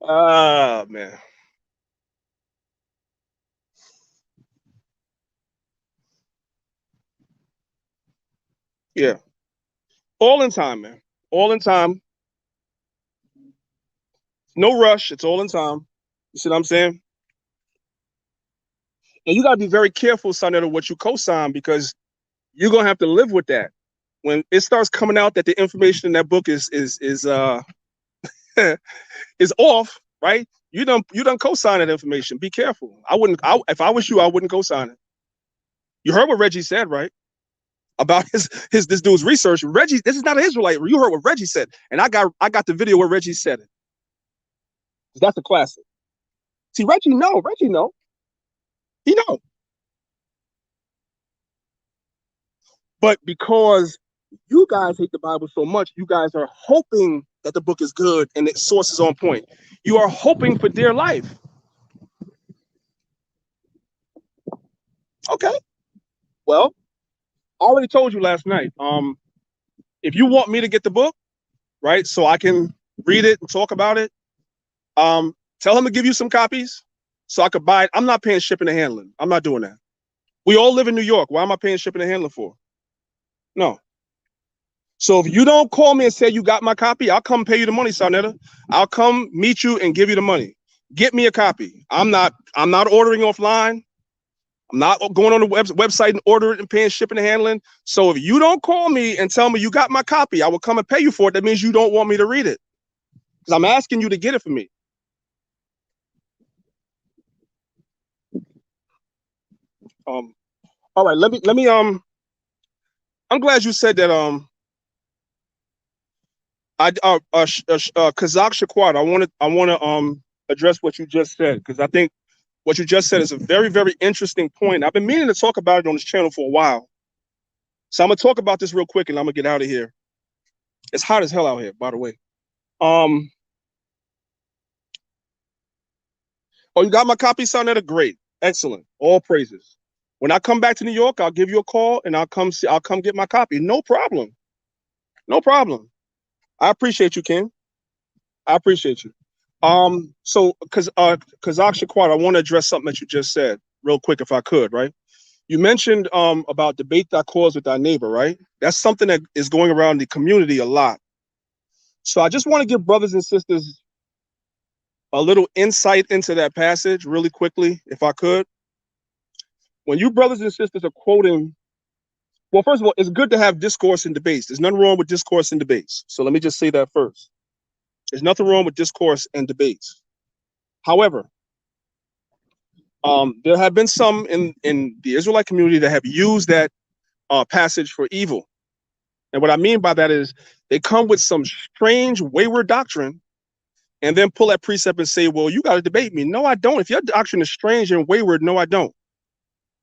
Speaker 1: Ah, man. Yeah. All in time, man. All in time. No rush. It's all in time. You see what I'm saying? And you gotta be very careful, son, of what you co-sign, because you're gonna have to live with that. When it starts coming out that the information in that book is is off, right? You don't co-sign that information. Be careful. I wouldn't. If I was you, I wouldn't co-sign it. You heard what Reggie said, right? About his this dude's research. Reggie, this is not an Israelite. You heard what Reggie said, and I got the video where Reggie said it. That's a classic. See, Reggie know, he know, but because you guys hate the Bible so much, you guys are hoping that the book is good and its source is on point. You are hoping for dear life. Okay, well, I already told you last night. If you want me to get the book, right, so I can read it and talk about it, tell him to give you some copies so I could buy it. I'm not paying shipping and handling. I'm not doing that. We all live in New York. Why am I paying shipping and handling for? No. So if you don't call me and say you got my copy, I'll come pay you the money, Sarnetta. I'll come meet you and give you the money. Get me a copy. I'm not ordering offline. I'm not going on the website and order it and paying shipping and handling. So if you don't call me and tell me you got my copy, I will come and pay you for it. That means you don't want me to read it, because I'm asking you to get it for me. All right, let me I'm glad you said that. Kazakh Shaquat, I want to address what you just said, because I think what you just said is a very, very interesting point. I've been meaning to talk about it on this channel for a while, so I'm gonna talk about this real quick and I'm gonna get out of here. It's hot as hell out here, by the way. Um, oh, you got my copy, Sonetta? Great, excellent, all praises. When I come back to New York, I'll give you a call and I'll come get my copy. No problem, no problem. I appreciate you, Ken. I appreciate you. So Kazakh Shaquat, I want to address something that you just said real quick, if I could, right? You mentioned about debate that cause with thy neighbor, right? That's something that is going around the community a lot. So I just want to give brothers and sisters a little insight into that passage really quickly, if I could. When you brothers and sisters are quoting, well, first of all, it's good to have discourse and debates. There's nothing wrong with discourse and debates. So let me just say that first. There's nothing wrong with discourse and debates. However, there have been some in the Israelite community that have used that passage for evil. And what I mean by that is they come with some strange, wayward doctrine and then pull that precept and say, well, you got to debate me. No, I don't. If your doctrine is strange and wayward, no, I don't.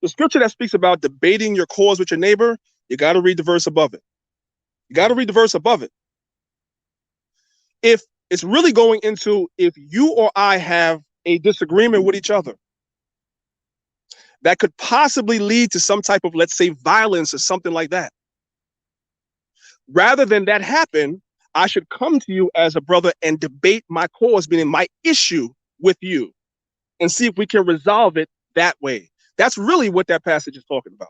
Speaker 1: The scripture that speaks about debating your cause with your neighbor, you got to read the verse above it. You got to read the verse above it. If it's really going into if you or I have a disagreement with each other that could possibly lead to some type of, let's say, violence or something like that. Rather than that happen, I should come to you as a brother and debate my cause, meaning my issue with you, and see if we can resolve it that way. That's really what that passage is talking about.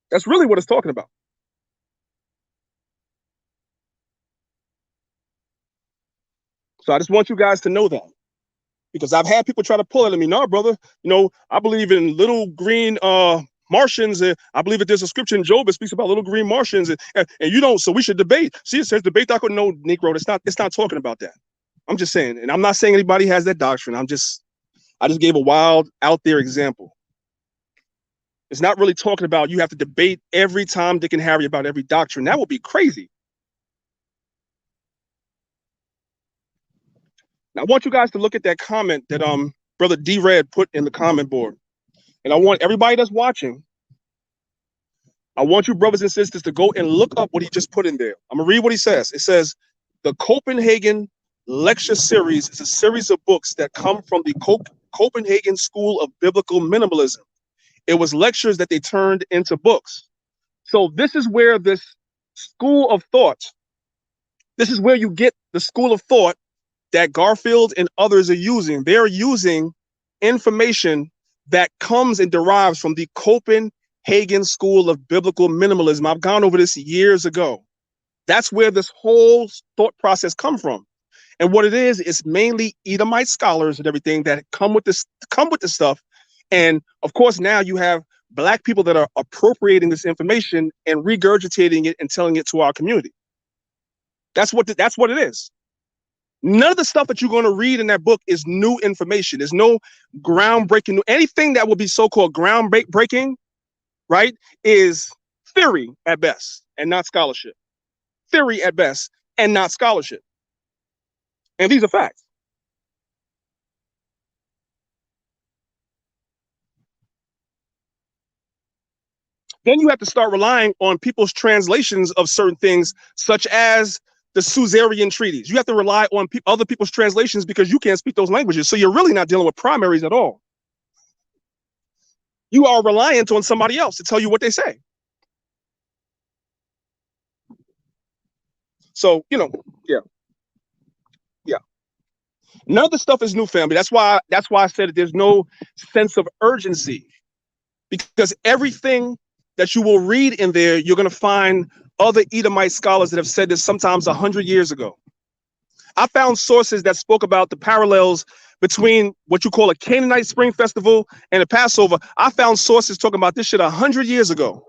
Speaker 1: That's really what it's talking about. So I just want you guys to know that, because I've had people try to pull it at me. No, brother, I believe in little green Martians. I believe that there's a scripture in Job that speaks about little green Martians, and you don't. So we should debate. See, it says debate. I could know, Negro. It's not talking about that. I'm just saying, and I'm not saying anybody has that doctrine. I just gave a wild out there example. It's not really talking about you have to debate every Tom, Dick, and Harry about every doctrine. That would be crazy. Now I want you guys to look at that comment that brother D Red put in the comment board. And I want everybody that's watching, I want you brothers and sisters to go and look up what he just put in there. I'm gonna read what he says. It says, the Copenhagen Lecture Series is a series of books that come from the Copenhagen School of Biblical Minimalism. It was lectures that they turned into books. So this is where this school of thought, this is where you get the school of thought that Garfield and others are using. They're using information that comes and derives from the Copenhagen School of Biblical Minimalism. I've gone over this years ago. That's where this whole thought process comes from. And what it is mainly Edomite scholars and everything that come with this stuff. And of course, now you have black people that are appropriating this information and regurgitating it and telling it to our community. That's what it is. None of the stuff that you're going to read in that book is new information. There's no groundbreaking. Anything that will be so-called groundbreaking, right, is theory at best and not scholarship. Theory at best and not scholarship. And these are facts. Then you have to start relying on people's translations of certain things, such as the Suzerain treaties. You have to rely on other people's translations because you can't speak those languages. So you're really not dealing with primaries at all. You are reliant on somebody else to tell you what they say. So, yeah. None of the stuff is new, family. That's why I said that there's no sense of urgency, because everything that you will read in there, you're going to find other Edomite scholars that have said this sometimes 100 years ago. I found sources that spoke about the parallels between what you call a Canaanite Spring Festival and a Passover. I found sources talking about this shit 100 years ago.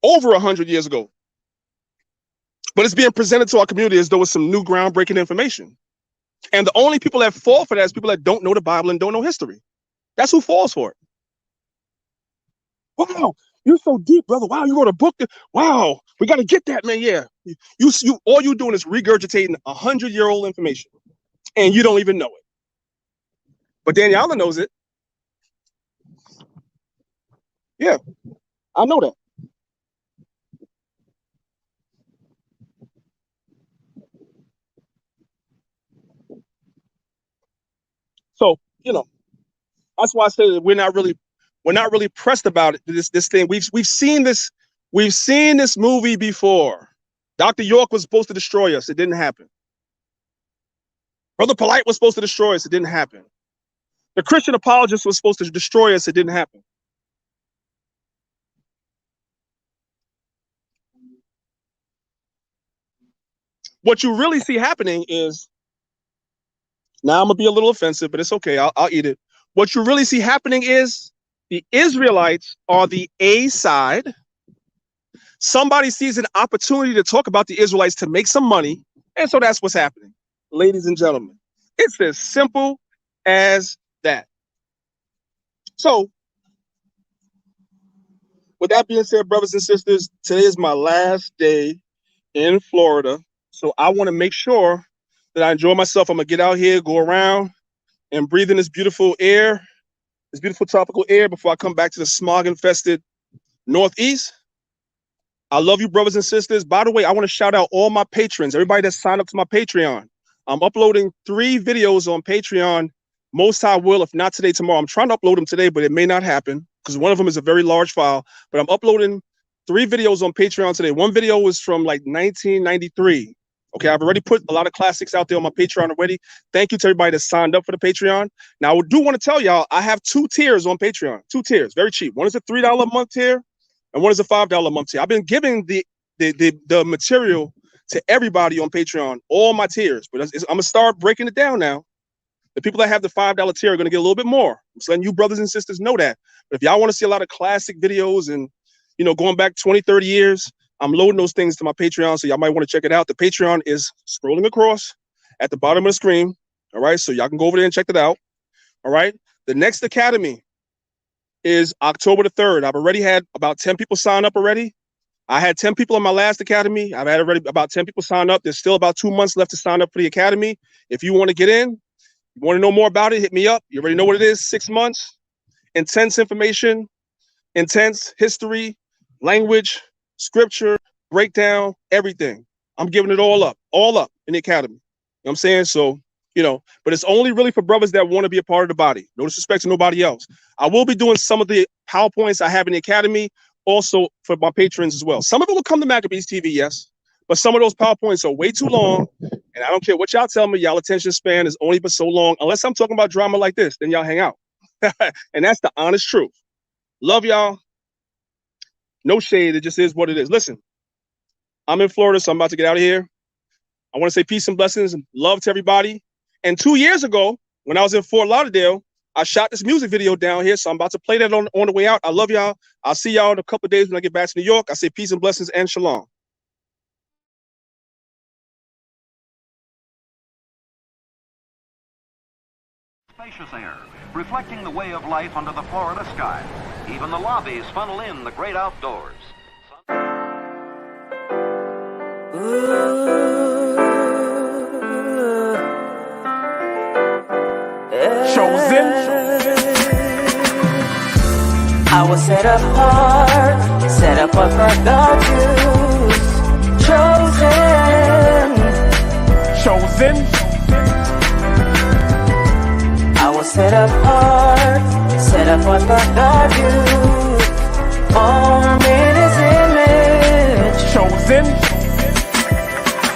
Speaker 1: Over 100 years ago. But it's being presented to our community as though it's some new groundbreaking information. And the only people that fall for that is people that don't know the Bible and don't know history. That's who falls for it. Wow, you're so deep, brother. Wow, you wrote a book. Wow, we got to get that, man. Yeah, you all you're doing is regurgitating 100-year-old information, and you don't even know it. But Danyaahla knows it. Yeah, I know that. So that's why I say that we're not really pressed about it. This thing we've seen this movie before. Dr. York was supposed to destroy us. It didn't happen. Brother Polite was supposed to destroy us. It didn't happen. The Christian apologist was supposed to destroy us. It didn't happen. What you really see happening is, now I'm gonna be a little offensive, but it's okay. I'll eat it. What you really see happening is the Israelites are the A side. Somebody sees an opportunity to talk about the Israelites to make some money, and so that's what's happening, ladies and gentlemen. It's as simple as that. So, with that being said, brothers and sisters, today is my last day in Florida, so I want to make sure that I enjoy myself. I'm gonna get out here, go around, and breathe in this beautiful air, this beautiful tropical air before I come back to the smog-infested Northeast. I love you, brothers and sisters. By the way, I want to shout out all my patrons, everybody that signed up to my Patreon. I'm uploading 3 videos on Patreon. Most I will, if not today, tomorrow. I'm trying to upload them today, but it may not happen because one of them is a very large file. But I'm uploading 3 videos on Patreon today. One video was from like 1993. Okay, I've already put a lot of classics out there on my Patreon already. Thank you to everybody that signed up for the Patreon. Now, I do want to tell y'all, I have 2 tiers on Patreon. 2 tiers, very cheap. One is a $3 a month tier, and one is a $5 a month tier. I've been giving the material to everybody on Patreon, all my tiers. But I'm gonna start breaking it down now. The people that have the $5 tier are gonna get a little bit more. I'm just letting you brothers and sisters know that. But if y'all want to see a lot of classic videos and going back 20, 30 years, I'm loading those things to my Patreon, so y'all might want to check it out. The Patreon is scrolling across at the bottom of the screen. All right, so y'all can go over there and check it out. All right, the next academy is October the 3rd. I've already had about 10 people sign up already. I had 10 people in my last academy. I've had already about 10 people sign up. There's still about 2 months left to sign up for the academy. If you want to get in, You want to know more about it? Hit me up. You already know what it is. 6 months, intense information, intense history, language, scripture, breakdown, everything. I'm giving it all up in the academy. You know what I'm saying? So, but it's only really for brothers that want to be a part of the body. No disrespect to nobody else. I will be doing some of the PowerPoints I have in the academy also for my patrons as well. Some of it will come to Maccabeestv, yes, but some of those PowerPoints are way too long, and I don't care what y'all tell me, y'all attention span is only but so long. Unless I'm talking about drama like this, then y'all hang out. And that's the honest truth. Love y'all. No shade, it just is what it is. Listen, I'm in Florida, so I'm about to get out of here. I want to say peace and blessings and love to everybody. And 2 years ago, when I was in Fort Lauderdale, I shot this music video down here, so I'm about to play that on the way out. I love y'all. I'll see y'all in a couple of days when I get back to New York. I say peace and blessings and shalom.
Speaker 3: Spacious air, reflecting the way of life under the Florida sky. Even the lobbies funnel in the great outdoors.
Speaker 2: Chosen.
Speaker 4: I was set apart for God's use.
Speaker 2: Chosen.
Speaker 4: I was set apart for God's use. Formed in His image.
Speaker 2: Chosen.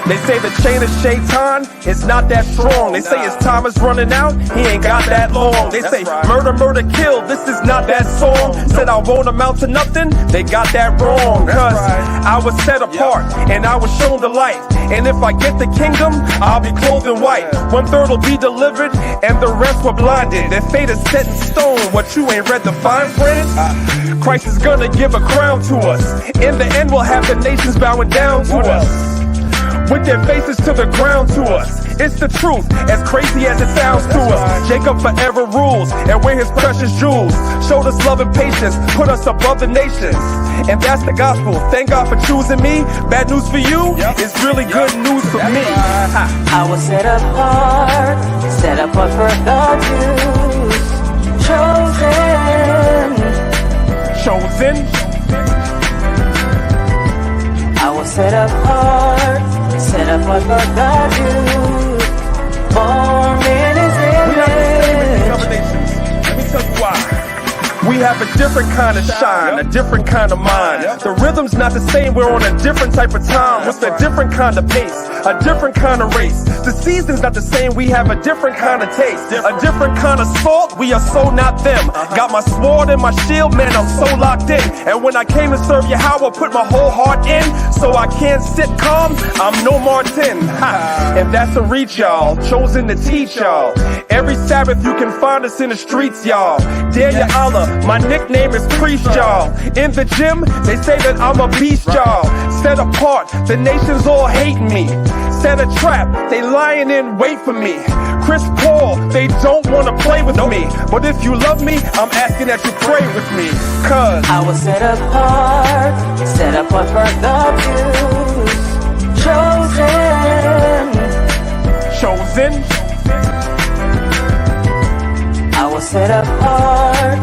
Speaker 2: They say the chain of Shaitan is not that strong. They say his time is running out, he ain't got that long. They say murder, murder, kill, this is not that song. Said I won't amount to nothing, they got that wrong. Cause I was set apart and I was shown the light. And if I get the kingdom, I'll be clothed in white. 1/3 will be delivered and the rest were blinded. Their fate is set in stone, what you ain't read the fine print? Christ is gonna give a crown to us. In the end we'll have the nations bowing down to us, with their faces to the ground to us. It's the truth, as crazy as it sounds to us. Jacob forever rules, and we're his precious jewels. Showed us love and patience, put us above the nations. And that's the gospel, thank God for choosing me. Bad news for you, it's really good news for me.
Speaker 4: I was set apart for God's use.
Speaker 2: Chosen.
Speaker 4: I was set apart for God's use. Formed in His image.
Speaker 2: Let me tell you why. We have a different kind of shine, a different kind of mind. The rhythm's not the same, we're on a different type of time. With a different kind of pace, a different kind of race. The season's not the same, we have a different kind of taste. A different kind of salt, we are so not them. Got my sword and my shield, man, I'm so locked in. And when I came to serve Yahweh, put my whole heart in. So I can't sit calm, I'm no Martin. And that's a reach, y'all, chosen to teach y'all. Every Sabbath you can find us in the streets, y'all. Danyaahla, my nickname is priest, y'all. In the gym, they say that I'm a beast, y'all. Set apart, the nations all hating me. Set a trap, they lying in wait for me. Chris Paul, they don't wanna play with me. But if you love me, I'm asking that you pray with me. Cause
Speaker 4: I was set apart for God's use.
Speaker 2: chosen.
Speaker 4: I was set apart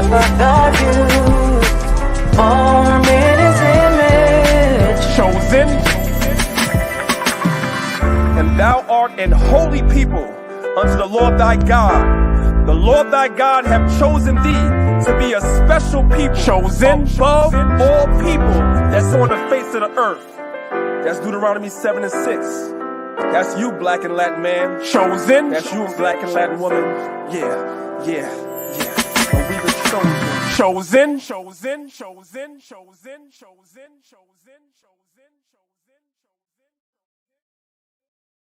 Speaker 4: for God's use. Formed in His image.
Speaker 2: Chosen. And thou art an holy people unto the Lord thy God. The Lord thy God have chosen thee to be a special people, chosen above all people that's on the face of the earth. That's Deuteronomy 7 and 6. That's you, black and Latin man. Chosen. That's you, black and Latin woman. Yeah. And we were chosen. Chosen.